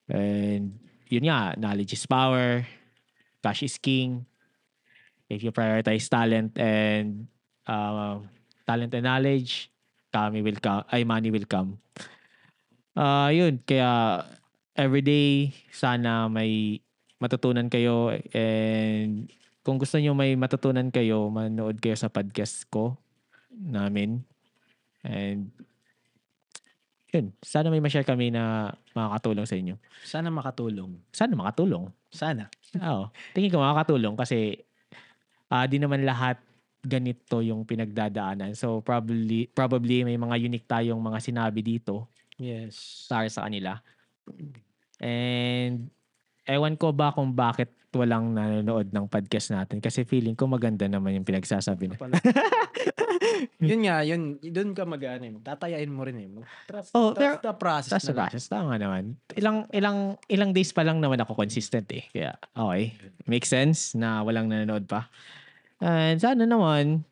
And yun nga, knowledge is power, cash is king. If you prioritize talent and knowledge, money will come. Yun, kaya everyday sana may matutunan kayo, and kung gusto nyo may matutunan kayo, manood kayo sa podcast ko namin. And yun, sana may ma-share kami na makakatulong sa inyo. Sana makatulong. Sana. Oo. Tingin ko makakatulong kasi di naman lahat ganito yung pinagdadaanan. So probably may mga unique tayong mga sinabi dito. Yes. Para sa kanila. And ewan ko ba kung bakit walang nanonood ng podcast natin kasi feeling ko maganda naman yung pinagsasabi na. Yun nga, doon ka tatayain mo rin eh. Trust Pero the process that's the na lang. process. Tama naman. Ilang days pa lang naman ako consistent eh. Kaya, okay. Makes sense na walang nanonood pa. And sana naman,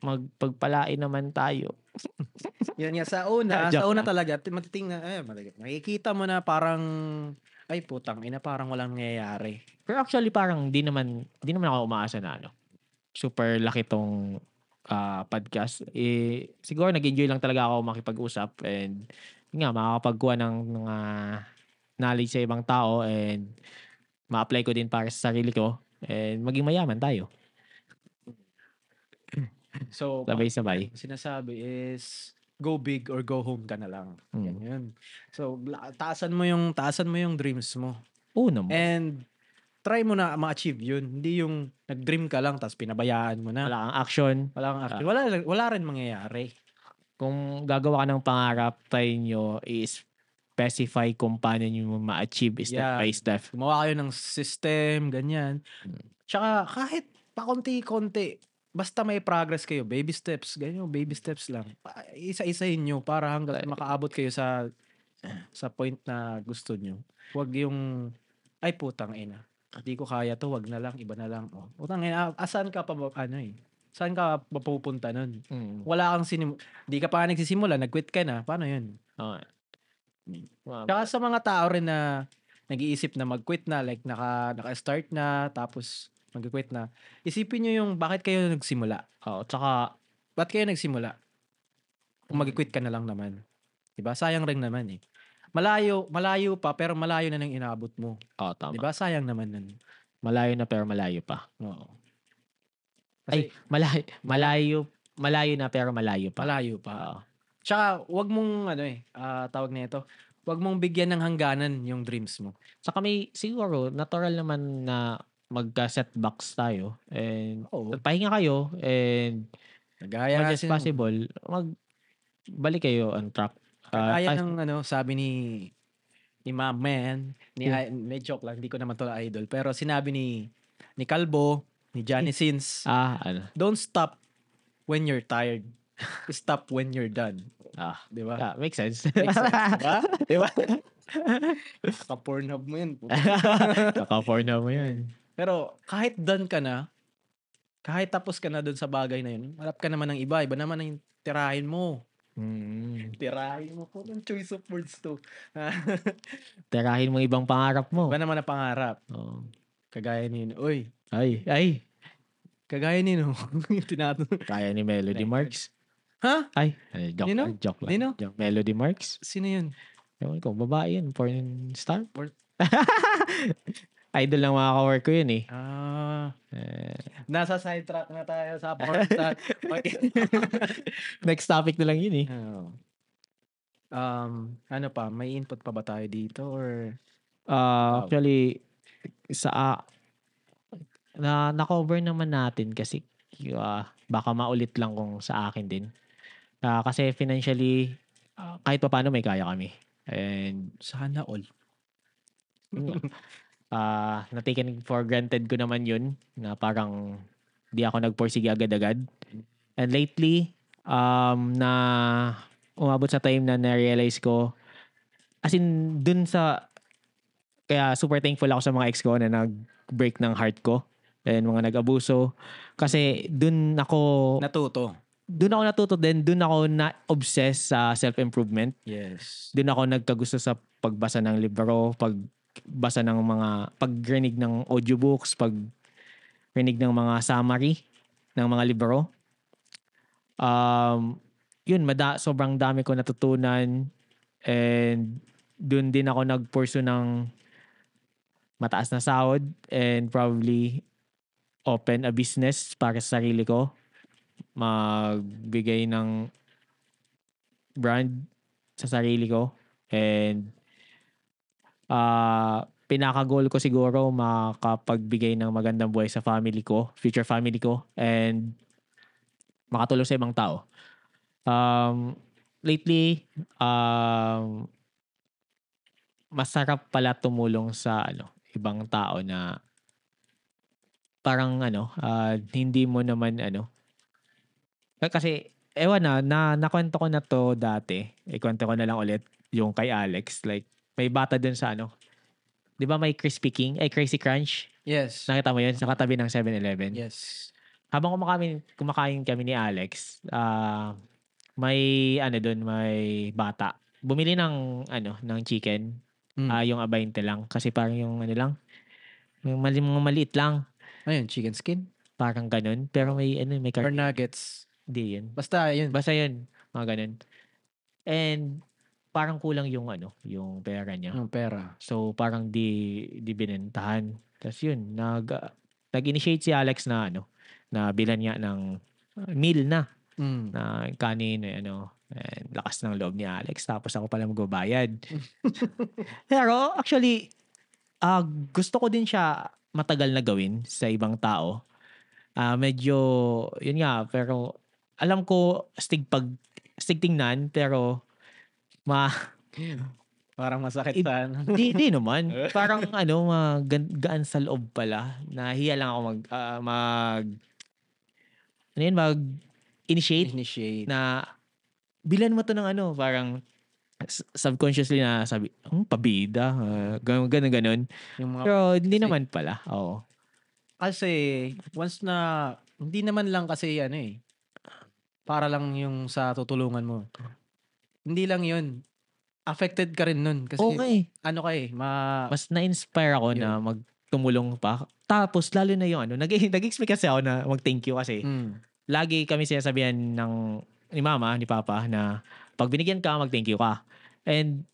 magpagpalain naman tayo. Yun nga, sa una talaga, matitingnan, makikita mo na parang, ay putang ina, parang walang nangyayari. Pero actually parang di naman ako umaasa na super laki tong podcast. Siguro nag-enjoy lang talaga ako makipag-usap and yun nga, makakapagkuha ng mga knowledge sa ibang tao and ma-apply ko din para sa sarili ko and maging mayaman tayo. So, sabay-sabay. Sinasabi is go big or go home ka na lang. Yan. So, taasan mo yung dreams mo. Oo naman. And try mo na ma-achieve yun. Hindi yung nag-dream ka lang tapos pinabayaan mo na. Wala kang action. Wala rin mangyayari. Kung gagawa ka ng pangarap, try nyo i-specify kung paano nyo ma-achieve step by step. Gumawa kayo ng system, ganyan. Tsaka kahit pakonti-konti, basta may progress kayo, baby steps, ganyan, baby steps lang. Isa-isahin nyo para hanggang makaabot kayo sa point na gusto nyo. Huwag yung, ay putang ina, hindi ko kaya to, wag na lang, iba na lang. Putang ina, saan ka pa, saan ka mapupunta nun? Wala kang hindi ka pa nagsisimula, nag-quit ka na, paano yun? Okay. Tsaka sa mga tao rin na nag-iisip na mag-quit na, like naka-start na, tapos mag-quit na. Isipin nyo yung bakit kayo nagsimula. Tsaka, ba't kayo nagsimula? Kung mag-quit ka na lang naman. Diba? Sayang rin naman eh. Malayo pa, pero malayo na nang inaabot mo. Tama. Diba? Sayang naman nun. Malayo na pero malayo pa. Oo. Kasi, malayo na pero malayo pa. Malayo pa. Tsaka, wag mong, tawag na ito, wag mong bigyan ng hangganan yung dreams mo. Tsaka siguro, natural naman na magka-setbacks tayo and pahinga kayo and as much as possible, balik kayo on track. Kaya ng sabi ni Ma'am Man, may joke lang, hindi ko naman to idol, pero sinabi ni Calbo, ni Johnny Sins, don't stop when you're tired. Stop when you're done. Diba? Yeah, makes sense. Diba? Kaka-pornhub mo yun. Kaka-pornhub mo yun. Pero kahit done ka na, kahit tapos ka na dun sa bagay na yun, harap ka naman ng iba naman ang tirahin mo. Tirahin mo po ng choice of words to. Tirahin mo ibang pangarap mo. Iba naman ang pangarap. Kagaya ni Ay. Kagaya ni Kaya ni Melody Marks. Ha? Ay, joke lang. Nino? Melody Marks. Sino yun? Ewan ko, babae yun. Porn star? Idol lang mga ka-work ko yun eh. Nasa sidetrack na tayo sa porn star. Next topic na lang yun eh. Ano pa? May input pa ba tayo dito? Or actually, na-cover naman natin kasi baka maulit lang kung sa akin din. Kasi financially, kahit pa paano may kaya kami. And sana all. na-taken for granted ko naman yun na parang di ako nagporsige agad-agad. And lately, na umabot sa time na na-realize ko, as in, kaya super thankful ako sa mga ex ko na nag-break ng heart ko and mga nag-abuso. Kasi dun ako natuto din. Dun ako na-obsess sa self-improvement. Yes. Dun ako nagkagusto sa pagbasa ng libro, pagbasa ng pagrinig ng audiobooks, pagrinig ng mga summary ng mga libro. Yun, sobrang dami ko natutunan and dun din ako nag-pursue ng mataas na sahod and probably open a business para sa sarili ko. Magbigay ng brand sa sarili ko and pinaka-goal ko siguro makapagbigay ng magandang buhay sa family ko, future family ko, and makatulong sa ibang tao. Lately, masarap pala tumulong sa ibang tao na parang hindi mo naman kasi ewan nakwento ko na 'to dati. Ikwento ko na lang ulit yung kay Alex. Like, may bata dun sa 'di ba may Crispy Crunch? Yes. Nakita mo yun sa katabi ng 7-Eleven? Yes. Habang kumakain kami ni Alex, may dun, may bata. Bumili ng chicken, yung 20 lang. Kasi parang yung lang, yung mga maliit lang. Ayun, chicken skin? Parang ganun. Pero may may Or karne. nuggets? Hindi yun. Basta yun. Basta yun. Mga ganun. And parang kulang yung yung pera niya. Yung pera. So parang di binentahan. Tapos yun, nag-initiate si Alex na na bilan niya ng meal na kanin, and lakas ng loob ni Alex. Tapos ako pala magbabayad. Pero actually, gusto ko din siya matagal na gawin sa ibang tao. Medyo, yun nga, pero alam ko astig tingnan, pero parang masakit sa di naman. Parang gaan sa loob pala. Nahiya lang ako mag-initiate na bilan mo to ng parang subconsciously na sabi, pabida, ganun. Pero hindi naman pala. Oo. Kasi once na hindi naman lang kasi para lang yung sa tutulungan mo. Hindi lang yun. Affected ka rin nun kasi Okay. mas na-inspire ako na magtumulong pa. Tapos lalo na yung nag-expect kasi ako na mag-thank you kasi lagi kami sinasabihan ni mama, ni papa na pag binigyan ka, mag-thank you ka. And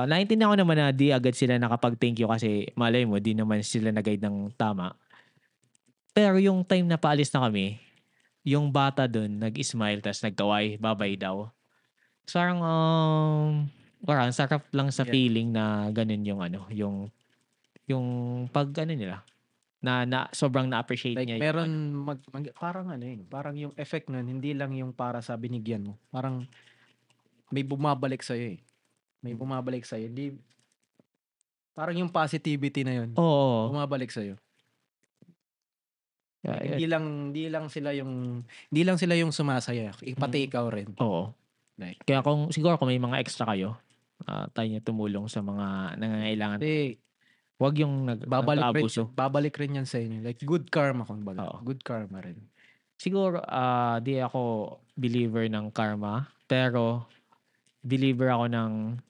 naintindihan ko naman na di agad sila nakapag-thank you kasi malay mo, di naman sila nag-guide ng tama. Pero yung time na paalis na kami, yung bata dun nag-smile tas nagkaway, babay daw. So parang sarap lang sa feeling na ganun yung pag nila na sobrang na-appreciate like niya. Meron parang parang yung effect nun hindi lang yung para sa binigyan mo. Parang may bumabalik sa iyo May bumabalik sa iyo. Parang yung positivity na yun. Oo. Bumabalik sa iyo. Yeah, hindi lang sila yung sumasaya, pati ikaw rin. Oo. Kaya siguro kung may mga extra kayo, tayo niyo tumulong sa mga nangangailangan. Wag yung nag-aabuso. Babalik rin yan sa inyo. Like good karma Good karma rin. Siguro di ako believer ng karma, pero believer ako ng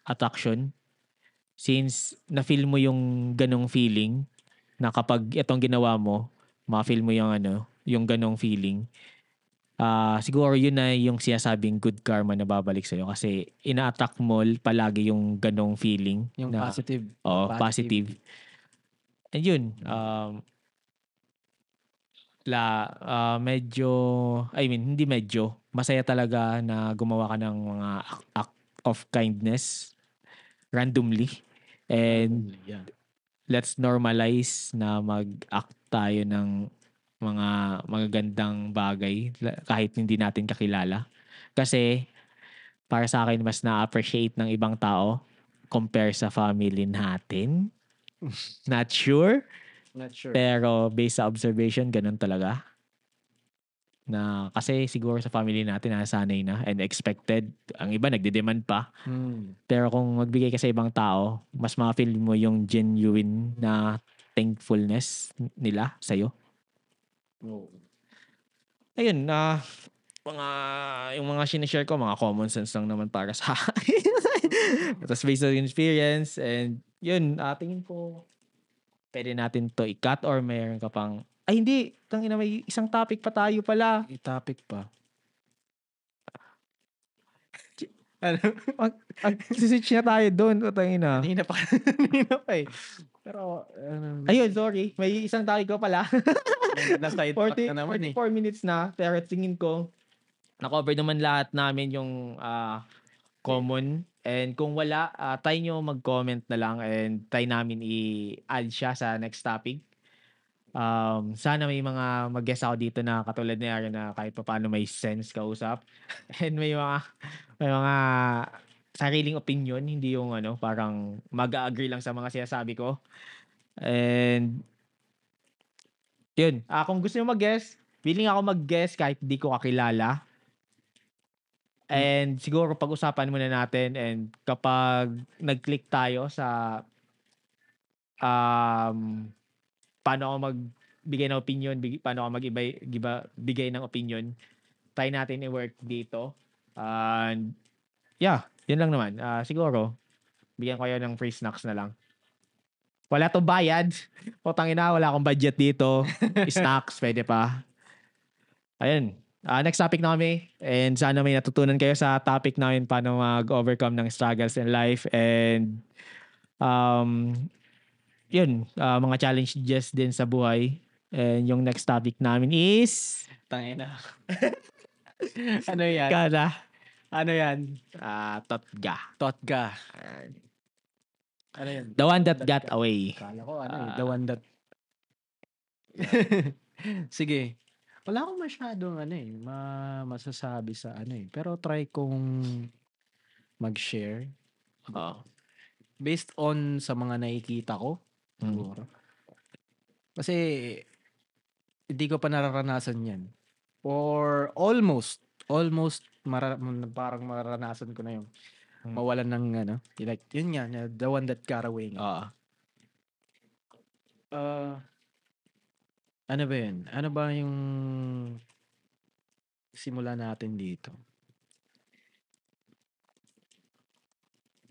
attraction. Since na-feel mo yung ganong feeling na kapag itong ginawa mo, ma-feel mo yung ganong feeling. Siguro yun na yung sinasabing good karma na babalik sa'yo kasi ina-attract mo palagi yung ganong feeling. Yung na, positive. Positive. And yun, hindi medyo, masaya talaga na gumawa ka ng mga act of kindness randomly. And let's normalize na mag-act tayo ng mga magagandang bagay kahit hindi natin kakilala. Kasi para sa akin mas na-appreciate ng ibang tao compare sa family natin. Not sure. Pero based sa observation, ganun talaga. Na kasi siguro sa family natin nasanay na and expected. Ang iba nagde-demand pa. Pero kung magbigay ka sa ibang tao, mas ma-feel mo yung genuine na thankfulness nila sa'yo. Ayun, yung mga sinishare ko, mga common sense lang naman para sa akin. Tapos based on experience and yun, tingin ko pwede natin to i-cut or mayroon ka pang hindi, tangina may isang topic pa tayo pala. May topic pa. Switch na tayo doon. Tangina. Kanina pa Pero, ayun, sorry. May isang topic pa pala. Na-side track na naman 44 minutes na. Pero tingin ko, na-cover naman lahat namin yung common. And kung wala, try nyo mag-comment na lang and try namin i-add siya sa next topic. Sana may mga mag-guest ako dito na katulad ni Aaron na kahit pa paano may sense kausap. And may mga sariling opinion, hindi yung parang mag-agree lang sa mga sinasabi ko. And yun, kung gusto niyo mag-guess, willing ako mag-guess kahit di ko kakilala. And siguro pag-usapan muna natin, and kapag nag-click tayo sa paano ako magbigay ng opinion, paano ako bigay ng opinion, try natin i-work dito. And yeah, yun lang naman. Siguro, bigyan ko kayo ng free snacks na lang. Wala to bayad. Putang ina, wala akong budget dito. Snacks, pwede pa. Ayun. Next topic na kami. And sana may natutunan kayo sa topic namin paano mag-overcome ng struggles in life. And yun, mga challenges din sa buhay. And yung next topic namin is... Tangina. Ano yan? Kada. Ano yan? Totga. Totga. Ano yan? The one that got away. Kala ko the one that... Sige. Wala akong masyadong masasabi sa pero try kong mag-share. Based on sa mga nakikita ko. Siguro. Kasi hindi ko pa nararanasan yan. Or almost parang mararanasan ko na yung mawalan ng like yun nga, the one that got away. Ano ba yun? Ano ba yung simula natin dito?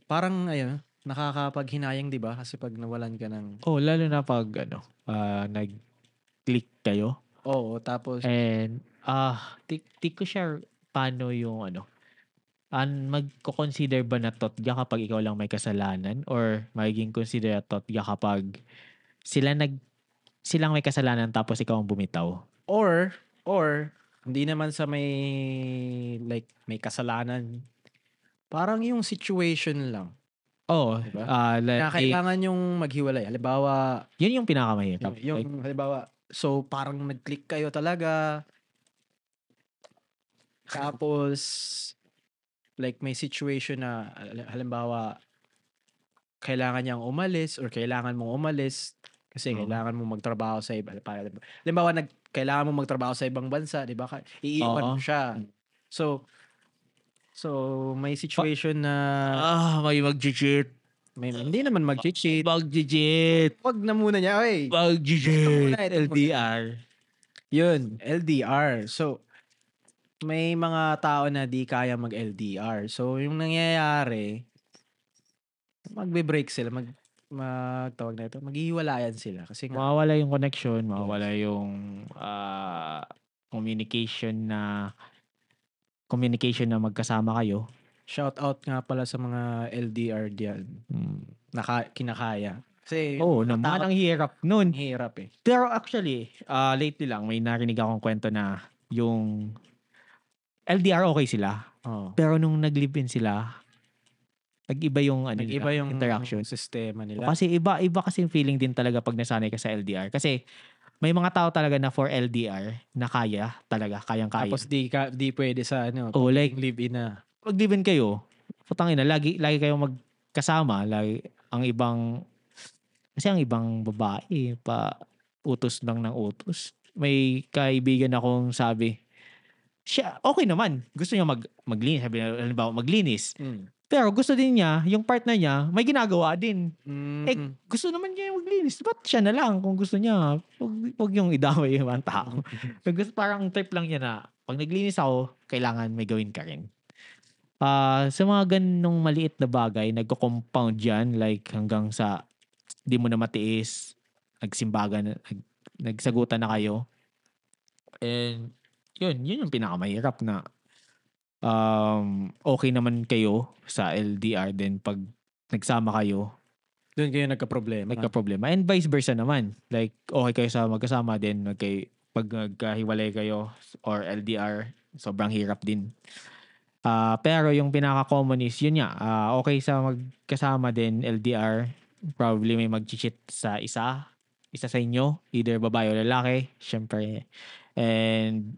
Parang nakakapaghinayang, di ba? Kasi pag nawalan ka ng... lalo na pag nag-click kayo. Oo, tapos... And di ko share paano yung magko-consider ba na totga kapag ikaw lang may kasalanan, or magiging consider totga kapag silang may kasalanan tapos ikaw ang bumitaw? Or hindi naman sa may kasalanan. Parang yung situation lang. Diba? Kailangan yung maghiwalay. Halimbawa, yun yung pinakamahirap. Yung halimbawa, so parang nag-click kayo talaga. Tapos may situation na halimbawa kailangan niyang umalis or kailangan mong umalis kasi kailangan mong magtrabaho sa iba. Halimbawa kailangan mong magtrabaho sa ibang bansa, 'di ba? Iiwan mo siya. So may situation na may mag-cheat. Hindi naman mag-cheat. Mag-cheat. Wag na muna niya, oy. Mag-cheat. LDR. Yun, LDR. So may mga tao na di kaya mag-LDR. So yung nangyayari, magbe-break sila, tawag na ito, maghihiwalayan sila kasi mawawala yung connection, mawawala yung communication na magkasama kayo. Shout out nga pala sa mga LDR diyan. Kinakaya. Kasi naman ang hirap nun. Hirap eh. Pero actually, lately lang may narinig akong kwento na yung LDR okay sila. Pero nung nag-live-in sila, nag-iba yung yung interaction, sistema nila. Kasi iba kasi yung feeling din talaga pag nasanay ka sa LDR. Kasi may mga tao talaga na for LDR na kaya talaga, kayang-kaya. Tapos di pwede sa live-in na. Pag live-in kayo, putangina, lagi kayong magkasama, ang ibang babae pa utos lang ng utos. May kaibigan akong sabi, siya okay naman, gusto niya maglinis, sabi niya, halimbawa maglinis. Pero gusto din niya, yung partner niya, may ginagawa din. Gusto naman niya maglinis. Ba't siya na lang kung gusto niya? Huwag yung idamay yung mga tao. Parang trip lang niya na, pag naglinis ako, kailangan may gawin ka rin. Sa mga ganong maliit na bagay, nagko-compound yan, like hanggang sa di mo na matiis, nagsimbagan, nagsagutan na kayo. And yun yung pinakamahirap na okay naman kayo sa LDR, then pag nagsama kayo, doon kayo nagka-problema. And vice versa naman. Like, okay kayo sa magkasama, then pag nagkahiwalay kayo or LDR, sobrang hirap din. Pero yung pinaka-common is, yun nga, okay sa magkasama din, LDR, probably may mag-cheat sa isa sa inyo, either babae o lalaki, syempre. And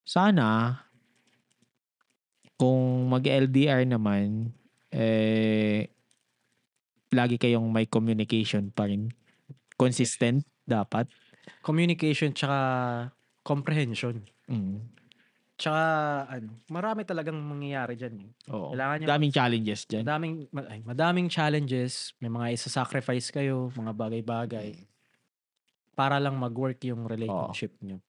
sana kung mag-LDR naman, lagi kayong may communication pa rin. Consistent dapat. Communication tsaka comprehension. Tsaka marami talagang mangyayari diyan. Oo. Kailangan niyo Daming challenges diyan. madaming challenges, may mga isa-sacrifice kayo, mga bagay-bagay para lang mag-work yung relationship niyo.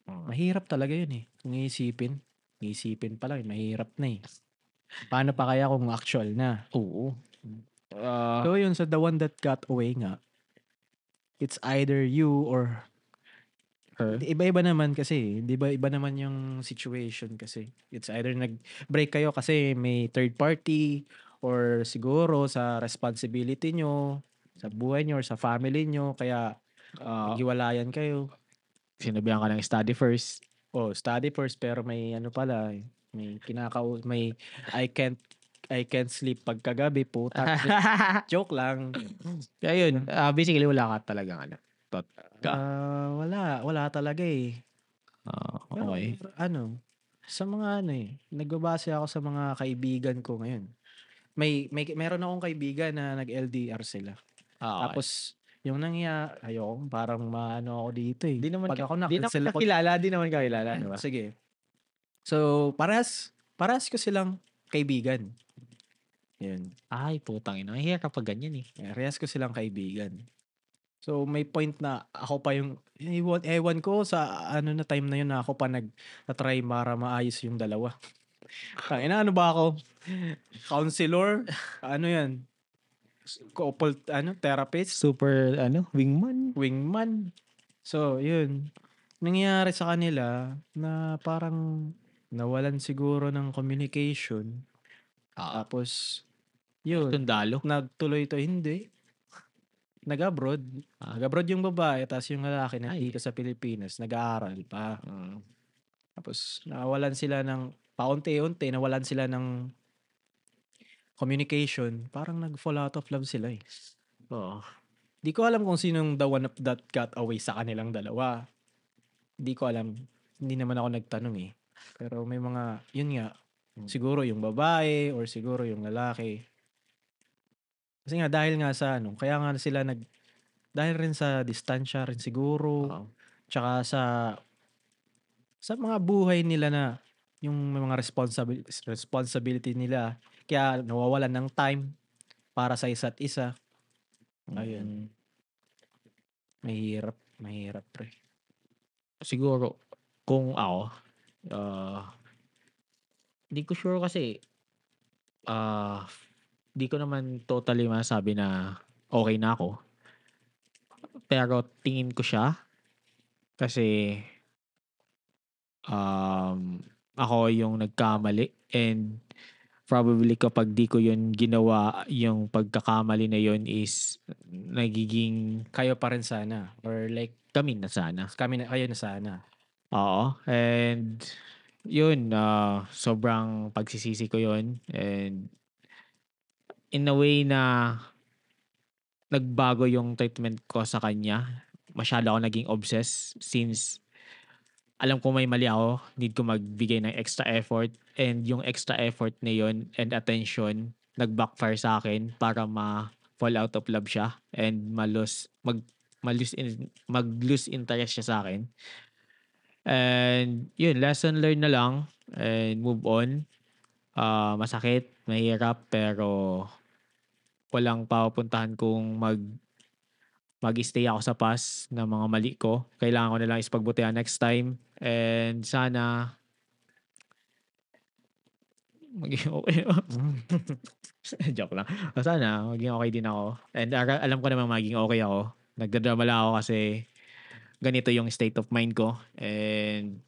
Mahirap talaga 'yun Kung iisipin pa lang mahirap na Paano pa kaya kung actual na? Oo. So yun sa The One That Got Away nga, it's either you or her. Iba-iba naman kasi. Di ba iba naman yung situation kasi. It's either nag-break kayo kasi may third party or siguro sa responsibility nyo, sa buhay nyo or sa family nyo. Kaya naghiwalayan kayo. Sinabihan ka ng study first. Study first pero may pala may may I can't sleep pagkagabi puta. Joke lang. Kaya yun, basically wala ka talagang thought ka. Wala talaga Okay. Pero, sa mga nagbabase ako sa mga kaibigan ko ngayon. Meron akong kaibigan na nag-LDR sila. Okay. Tapos yung ayoko parang maano ako dito Di naman Pag ako di naman kakilala, di ba? Sige. So, parehas ko silang kaibigan. Yun. Ay, putang ina. Mahirap kapag ganyan Parehas ko silang kaibigan. So, may point na ako pa yung ewan ko sa na time na yun na ako pa nag-try para maayos yung dalawa. Tangina, ano ba ako? Counselor? Ano yan? Couple, therapist? Super, wingman. Wingman. So, yun. Nangyayari sa kanila na parang nawalan siguro ng communication. Tapos, yun. Sundalo. Nagtuloy to, hindi. Nag-abroad. Nag-abroad yung babae, tapos yung lalaki na dito sa Pilipinas, nag-aaral pa. Tapos, nawalan sila ng, paunti-unti, nawalan sila ng communication. Parang nag-fall out of love sila Oo. Di ko alam kung sinong the one that got away sa kanilang dalawa. Di ko alam. Hindi naman ako nagtanong Pero may mga, yun nga, siguro yung babae or siguro yung lalaki. Kasi nga dahil nga sa kaya nga sila dahil rin sa distansya rin siguro. Tsaka sa mga buhay nila na yung mga responsibility nila kaya nawawalan ng time para sa isa't isa. Ayun. Mahirap pre. Siguro kung ako hindi ko sure kasi di ko naman totally masabi na okay na ako. Pero tingin ko siya kasi ako yung nagkamali and probably kapag di ko yun ginawa, yung pagkakamali na yun is nagiging kayo pa rin sana or like kami na sana. Kayo na sana. Oo. And yun, sobrang pagsisisi ko yun. And in a way na nagbago yung treatment ko sa kanya. Masyado ako naging obsessed since alam ko may mali ako, need ko magbigay ng extra effort and yung extra effort na yun and attention nag-backfire sa akin para ma-fall out of love siya and mag-lose interest siya sa akin. And yun, lesson learned na lang and move on. Masakit, mahirap pero walang papupuntahan kung mag-stay ako sa past ng mga mali ko. Kailangan ko na lang ispagbutihan next time. And sana maging okay. Joke lang. Sana maging okay din ako. And alam ko naman maging okay ako. Nagdadrama lang ako kasi ganito yung state of mind ko. And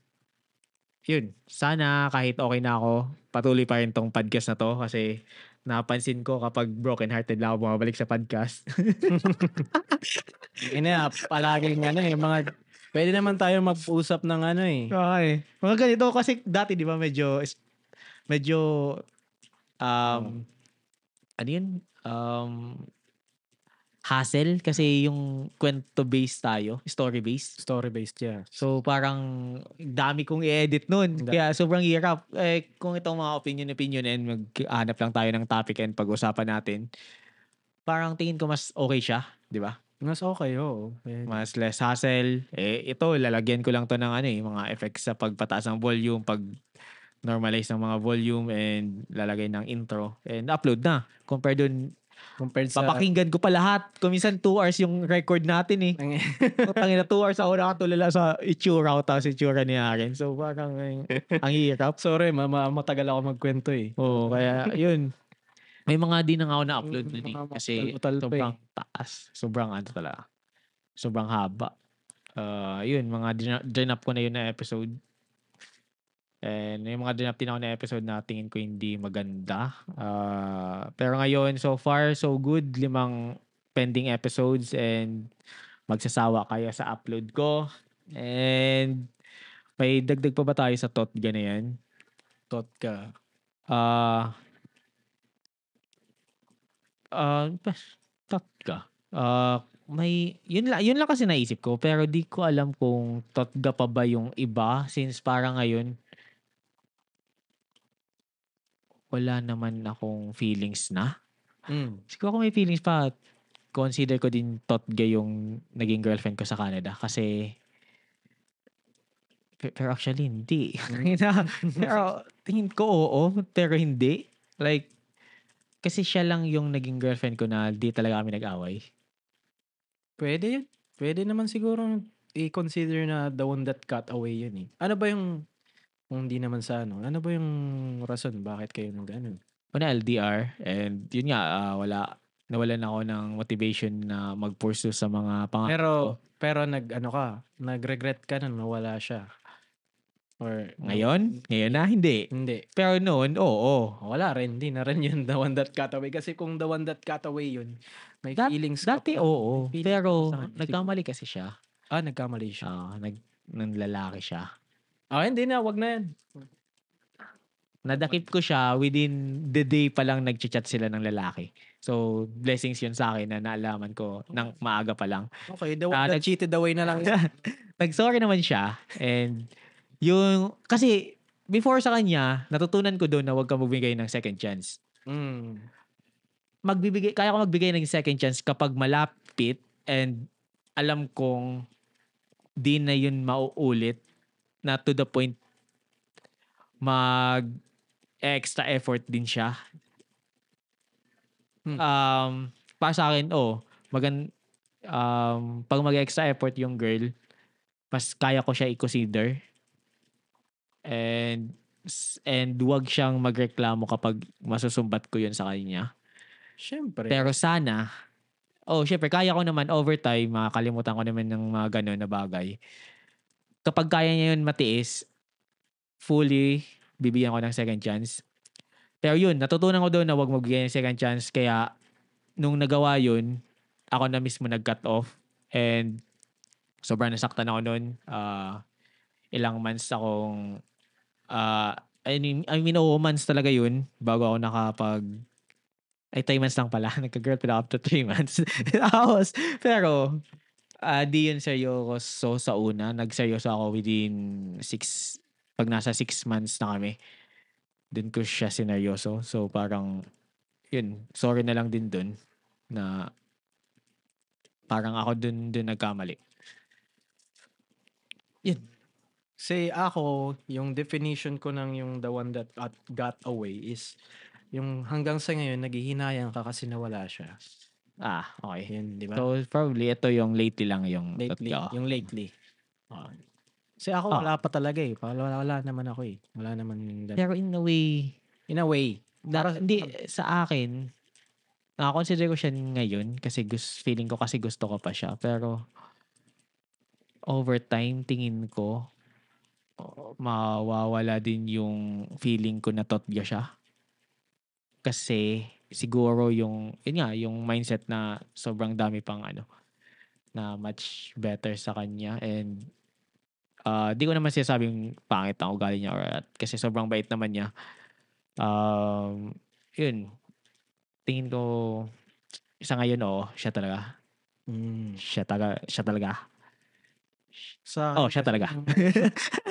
yun, sana kahit okay na ako, patuloy pa rin tong podcast na to kasi napansin ko kapag broken-hearted lang ako bumabalik sa podcast. Palaging mga pwede naman tayo mag-usap ng Okay. Mga ganito kasi dati di ba medyo ano yun? hassle kasi yung kwento-based tayo, story-based. Story-based, yeah. So parang dami kong i-edit nun. Kaya sobrang hirap. Kung itong mga opinion and maghanap lang tayo ng topic and pag-usapan natin, parang tingin ko mas okay siya, di ba? Mas okay, oo. Mas less hassle. Ito, lalagyan ko lang to ng mga effects sa pagpataas ng volume, pag normalize ng mga volume and lalagay ng intro and upload na. Compared papakinggan ko pa lahat. Kung minsan 2 hours yung record natin eh. Tangina 2 hours ako nakatulala sa itsura ko tapos itsura ni Aren. So parang ang hirap. Sorry, matagal ako magkwento eh. Oo, kaya yun. May mga di na nga ako na-upload na eh. Kasi sobrang taas. Sobrang talaga. Sobrang haba. Yun, mga drinap ko na yun na episode. And yung mga drinap din ako na episode na tingin ko hindi maganda. Pero ngayon, so far, so good. 5 pending episodes and magsasawa kaya sa upload ko. And may dagdag pa ba tayo sa Totga na yan? Totga. Totga. Yun lang kasi naisip ko pero di ko alam kung Totga pa ba yung iba since parang ngayon wala naman akong feelings na. Siguro kung may feelings pa, consider ko din Totga yung naging girlfriend ko sa Canada kasi pero actually hindi. Pero tingin ko oo, pero hindi. Like, kasi siya lang yung naging girlfriend ko na di talaga kami nag-away. Pwede yun. Pwede naman siguro i-consider na the one that got away yun eh. Ano ba yung kung hindi naman sa ano ba yung rason bakit kayo nang gano'n? Una LDR and yun nga nawalan ako ng motivation na mag-pursue sa mga pangako. Pero nag-regret ka na nawala siya. Or Ngayon na hindi. Hindi. Pero noon, oo. Wala rin, hindi na rin yun the one that got away kasi kung the one that got away yun, may feelings ka dati pa. oo, pero nagkamali kasi siya. Nagkamali siya. Nang lalaki siya. Hindi na, wag na yan. Nadakip ko siya within the day pa lang nagchat sila ng lalaki. So, blessings yun sa akin na naalaman ko nang maaga pa lang. Okay, the one that cheated away na lang. Nag-sorry naman siya. And kasi before sa kanya, natutunan ko doon na huwag kang magbigay ng second chance. Kaya ko magbigay ng second chance kapag malapit and alam kong di na yun mauulit na to the point extra effort din siya. Para sa akin, pag mag-extra effort yung girl, mas kaya ko siya i-consider. And wag siyang magreklamo kapag masusumbat ko yun sa kanya. Syempre. Pero sana, syempre, kaya ko naman overtime, makakalimutan ko naman ng mga ganun na bagay. Kapag kaya niya yun matiis, fully, bibigyan ko ng second chance. Pero yun, natutunan ko doon na wag magbigay ng second chance. Kaya, nung nagawa yun, ako na mismo nag-cut off. And, sobrang nasaktan ako noon. Ilang months akong, months talaga yun, bago ako 3 months lang pala. Nagka-girlfriend ako up to 3 months. Pero, di yun seryoso sa una. Nagseryoso ako within 6, pag nasa 6 months na kami. Doon ko siya sineryoso. So, parang, yun, sorry na lang din doon na parang ako doon nagkamali. Yun. Say ako, yung definition ko ng yung the one that got away is yung hanggang sa ngayon, naghihinayang ka kasi nawala siya. Okay. Yun, di ba? So, probably ito yung lately lang yung lately. Yung lately. Kasi ako wala pa talaga eh. Wala naman ako eh. Wala naman. Pero in a way. Hindi, sa akin, nakakonsider ko siya ngayon kasi feeling ko kasi gusto ko pa siya. Pero, over time, tingin ko, mawawala din yung feeling ko na Totga siya. Kasi, siguro yun nga, yung mindset na sobrang dami pang na much better sa kanya. And, di ko naman sinasabing pangit ang ugali niya kasi sobrang bait naman niya. Yun. Tingin ko Sa ngayon, oo. Siya talaga. Mm. Siya talaga. Sa Oh, akin siya kasi, talaga.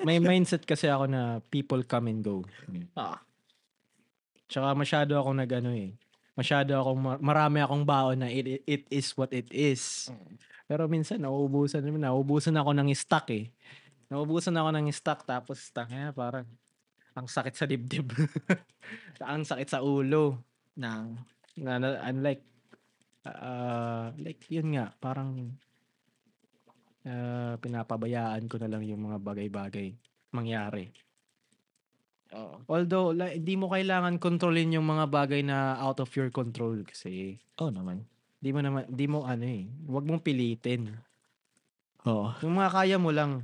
may mindset kasi ako na people come and go. Tsaka masyado ako masyado akong marami akong baon na it is what it is. Pero minsan nauubusan ako ng stock eh. Nauubusan ako ng stock tapos parang ang sakit sa dibdib. Ang sakit sa ulo. Unlike like yun nga, parang pinapabayaan ko na lang yung mga bagay-bagay mangyari. Although hindi mo kailangan kontrolin yung mga bagay na out of your control kasi Naman. di mo wag mong pilitin. Oo. Yung mga kaya mo lang,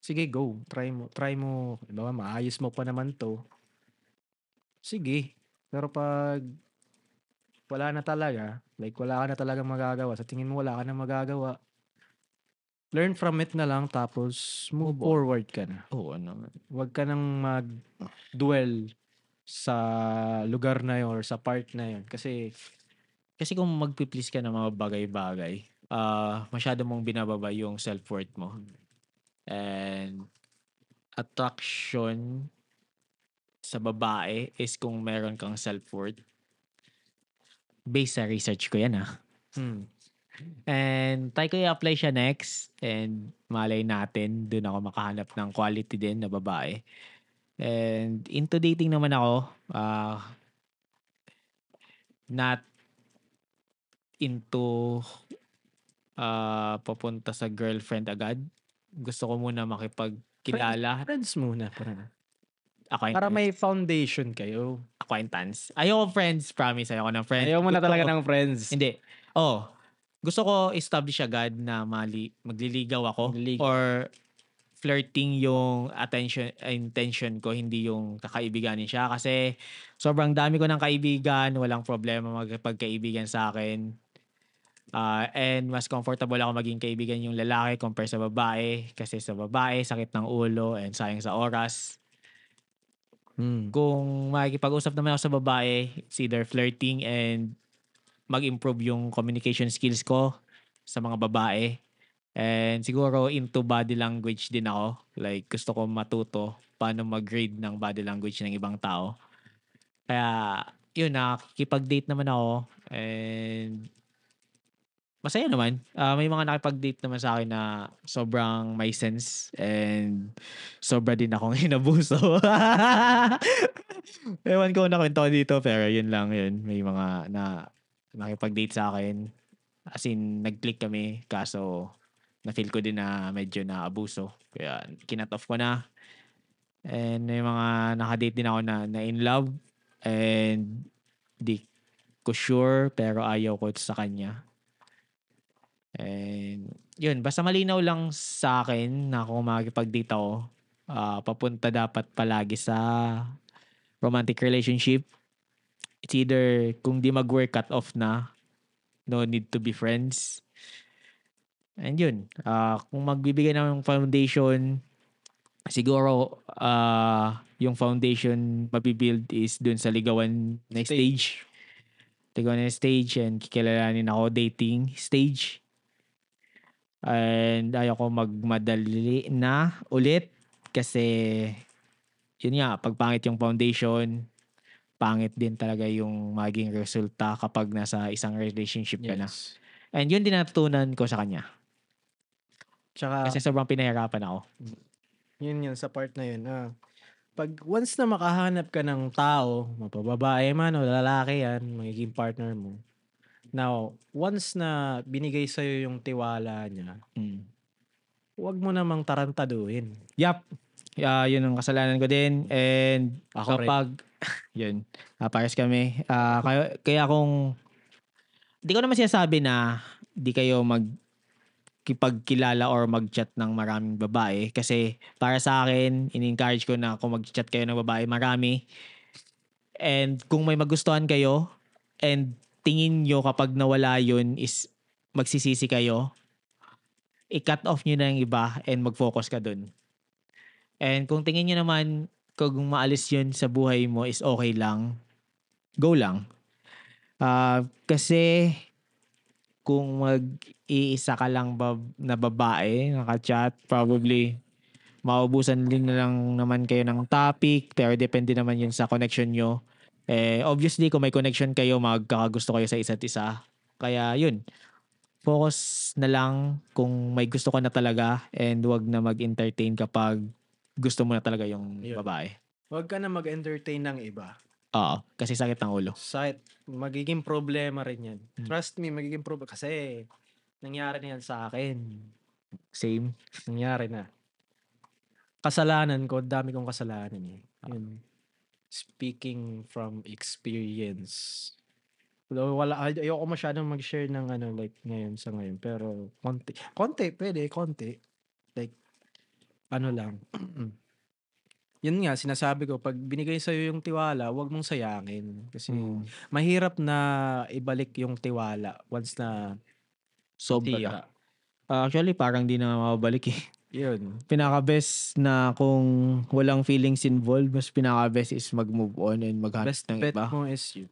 sige go, try mo, diba, maayos mo pa naman to. Sige. Pero pag wala na talaga, like wala ka na talagang magagawa, sa tingin mo wala ka na magagawa, learn from it na lang tapos move forward ka na. Oo naman. Huwag ka nang mag-dwell sa lugar na yun or sa part na yun. Kasi kung magpi-please ka ng mga bagay-bagay, masyado mong binababa yung self-worth mo. And attraction sa babae is kung meron kang self-worth. Based sa research ko yan And try ko i-apply siya next. And malay natin, dun ako makahanap ng quality din na babae. And into dating naman ako, not into papunta sa girlfriend agad. Gusto ko muna makipagkilala. friends muna. Para Acquaintance. may foundation kayo. Acquaintance. Ayoko friends, promise. Ayoko ng friends. Ayaw mo na Gusto talaga ko- ng friends. Hindi. Gusto ko establish agad na magliligaw ako. Magliligaw. Or flirting yung intention ko, hindi yung kakaibiganin siya. Kasi sobrang dami ko ng kaibigan, walang problema magpagkaibigan sa akin. And mas comfortable ako maging kaibigan yung lalaki compare sa babae. Kasi sa babae, sakit ng ulo and sayang sa oras. Kung makikipag-usap naman ako sa babae, it's either flirting and mag-improve yung communication skills ko sa mga babae. And siguro into body language din ako. Like gusto ko matuto paano mag-read ng body language ng ibang tao. Kaya yun, nakikipag-date naman ako. And masaya naman. May mga nakipag-date naman sa akin na sobrang may sense and sobra din akong inabuso. Ewan ko na kwento ko dito pero yun lang yun. May mga na nakipag-date sa akin. As in, nag-click kami kaso na-feel ko din na medyo na-abuso. Kaya kinat off ko na. And may mga nakadate din ako na in love and di ko sure pero ayaw ko sa kanya. And yun, basta malinaw lang sa akin na kung makikipag-date ako, papunta dapat palagi sa romantic relationship. It's either kung di mag-work, cut off na. No need to be friends. And yun, kung magbibigay ng foundation, siguro yung foundation mabibuild is dun sa ligawan na stage. Ligawan na stage and kikilalanin ako dating stage. And ayoko magmadali na ulit kasi yun nga, pag pangit yung foundation, pangit din talaga yung maging resulta kapag nasa isang relationship ka na. And yun din natutunan ko sa kanya. Tsaka, kasi sobrang pinahirapan ako. Yun sa part na yun. Pag once na makahanap ka ng tao, mapababae man o lalaki yan, magiging partner mo. Now, once na binigay sa'yo yung tiwala niya, huwag mo namang tarantaduhin. Yup. Yun ang kasalanan ko din. And Ako kapag, yun, pares kami. Kaya kung, di ko naman sinasabi na di kayo magkipagkilala or mag-chat ng maraming babae. Kasi para sa akin, in-encourage ko na kung mag-chat kayo ng babae, marami. And kung may magustuhan kayo, and tingin nyo kapag nawala yun is magsisisi kayo, i-cut off nyo na yung iba and mag-focus ka dun. And kung tingin nyo naman kung maalis yun sa buhay mo is okay lang, go lang. Kasi kung mag-iisa ka lang na babae, naka-chat, probably maubusan din na lang naman kayo ng topic, pero depende naman yun sa connection nyo. Obviously, kung may connection kayo, magkakagusto kayo sa isa't isa. Kaya yun, focus na lang kung may gusto ka na talaga and wag na mag-entertain kapag gusto mo na talaga yung Yun. babae. Huwag ka na mag-entertain ng iba. Oo, kasi sakit ng ulo. Magiging problema rin yan. Trust me, magiging problema. Kasi, nangyari na yan sa akin. Same. Nangyari na. Kasalanan ko, dami kong kasalanan eh. Yun. Speaking from experience. Ayoko masyadong mag-share ng like ngayon. Pero, konti. Like, lang. Yun nga, sinasabi ko, pag binigay sa'yo yung tiwala, huwag mong sayangin. Kasi, mahirap na ibalik yung tiwala once na Sobra. tira. Actually, parang di na mababalik eh. Yun. Pinaka-best na kung walang feelings involved, mas pinaka-best is mag-move on and maghanap Best ng bet iba. mo is yun.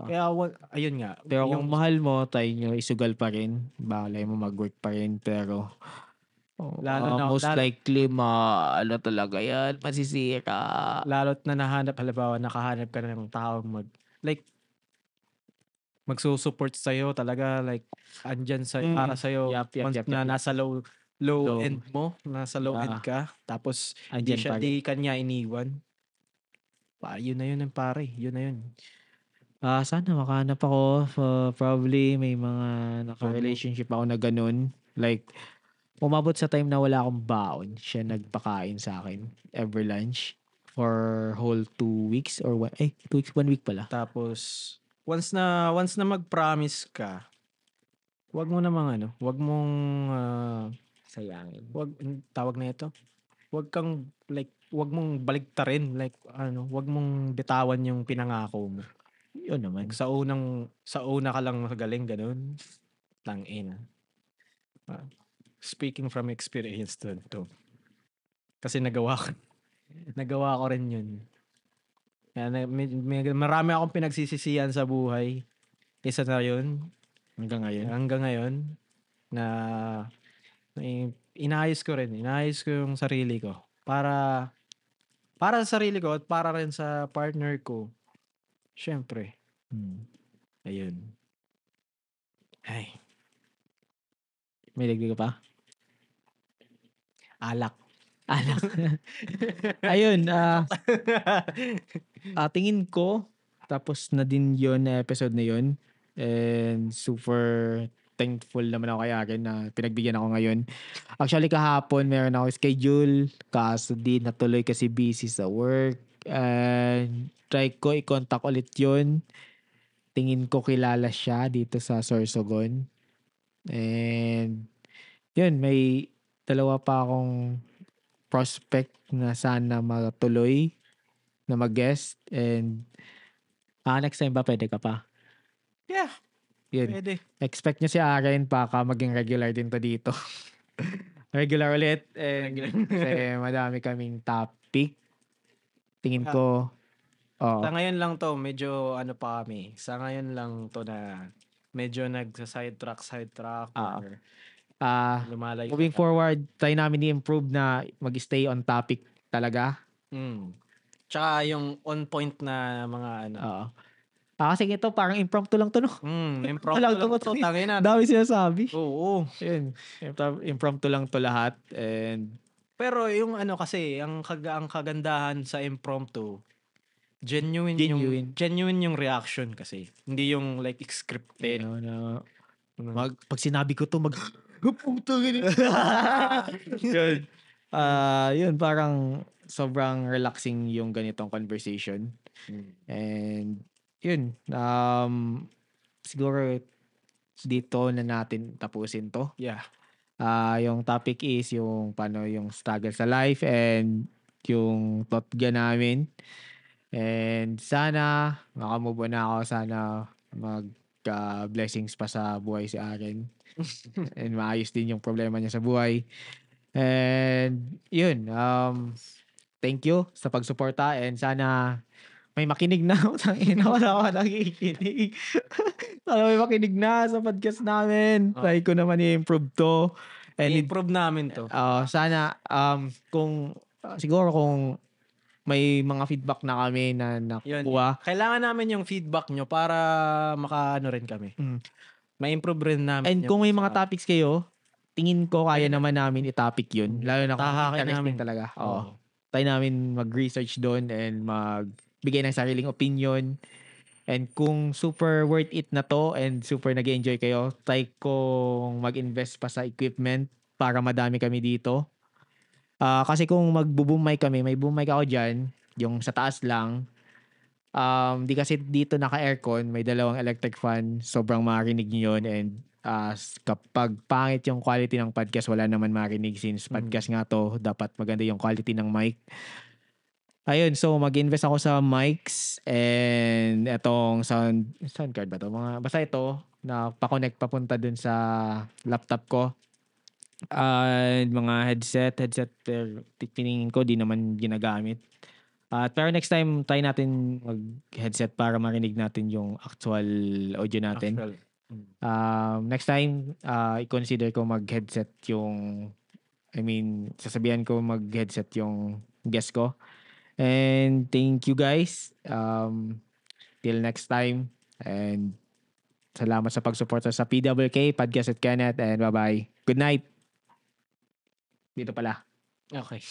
Kaya, ayun nga. Pero kung mahal mo, tayo nyo, isugal pa rin. Balay mo mag-work pa rin. Pero, most likely, talaga yan, masisira. Lalo't na halimbawa, nakahanap ka na ng tao magsusupport sa'yo talaga, like, andyan para sa'yo, once na nasa low end mo, nasa low end ka, tapos, di kanya iniwan. Yun na yun, pare. Yun na yun. Sana makahanap ako. Probably may mga naka-relationship ako na ganun. Like, umabot sa time na wala akong baon. Siya nagpakain sa akin every lunch for whole 2 weeks or 2 weeks, 1 week pala. Tapos, once na mag-promise ka, wag mong sayangin. Tawag na ito. Wag mong baligtarin, wag mong bitawan yung pinangako mo. Yun naman. Sa una ka lang magaling, ganun. Tangina. Speaking from experience to. Kasi nagawa ko rin yun. Marami akong pinagsisisihan sa buhay. Isa na yun. Hanggang ngayon. Na inayos ko yung sarili ko. Para sa sarili ko at para rin sa partner ko. Syempre. Ayun. Ay. May dagdag ka pa? Alak. Ayun. Tingin ko, tapos na din yun na episode na yun. And super thankful naman ako kay Aaron na pinagbigyan ako ngayon. Actually, kahapon meron ako schedule. Kaso di natuloy kasi busy sa work. And try ko i-contact ulit yun. Tingin ko kilala siya dito sa Sorsogon. And yun, may dalawa pa akong prospect na sana matuloy na mag-guest. And next time ba pwede ka pa? Yeah. Yun. Pwede. Expect nyo si Aaron baka maging regular din to dito. Regular ulit. Kasi madami kaming topic. Tingin ko. Sa ngayon lang to, medyo pa kami. Sa ngayon lang to na medyo nagsa-sidetrack. Lumalay. Moving forward, try namin i-improve na mag-stay on topic talaga. Tsaka yung on point na mga kasi ito parang impromptu lang to, no? Impromptu lang to. Dami sinasabi. Oo. Yun. Impromptu lang to lahat. Pero yung kasi, ang kagandahan sa impromptu, genuine yung reaction kasi. Hindi yung like scripted. Pag sinabi ko to, puto ganun. Yun, parang sobrang relaxing yung ganitong conversation. And yun, siguro dito na natin tapusin to. Yeah. Yung topic is yung paano yung struggle sa life and yung thought namin. And sana makamove on na ako. Sana blessings pa sa buhay si Aaron. And maayos din yung problema niya sa buhay. And yun, thank you sa pagsuporta and sana may makinig na. Tangina, wala ako nakikinig. Sana may makinig na sa podcast namin. Try ko naman i-improve to. And I-improve namin to. sana, siguro kung may mga feedback na kami na nakuha. Kailangan namin yung feedback nyo para makaano rin kami. Ma-improve rin namin. And kung may mga topics kayo, tingin ko kaya naman namin i-topic yun. Lalo na kung interesting talaga. Tayo namin mag-research doon and magbigay ng sariling opinion. And kung super worth it na to and super nag-enjoy kayo, try kong mag-invest pa sa equipment para madami kami dito. Kasi kung magbo-boom mic kami, may boom mic ako dyan, yung sa taas lang. Di kasi dito naka-aircon, may 2 electric fan, sobrang marinig nyo yun. And kapag pangit yung quality ng podcast, wala naman marinig since podcast nga to, dapat maganda yung quality ng mic. Ayun, so mag-invest ako sa mics and etong sound card ba to? Basta ito, na pa-connect papunta dun sa laptop ko. Mga headset tiningin ko di naman ginagamit. Pero next time try natin mag-headset para marinig natin yung actual audio natin. Next time i-consider ko mag-headset sasabihan ko mag-headset yung guest ko. And thank you guys. Till next time. And salamat sa pagsuporta sa PWK, Podcast with Kenneth, and bye-bye. Good night. Dito pala. Okay.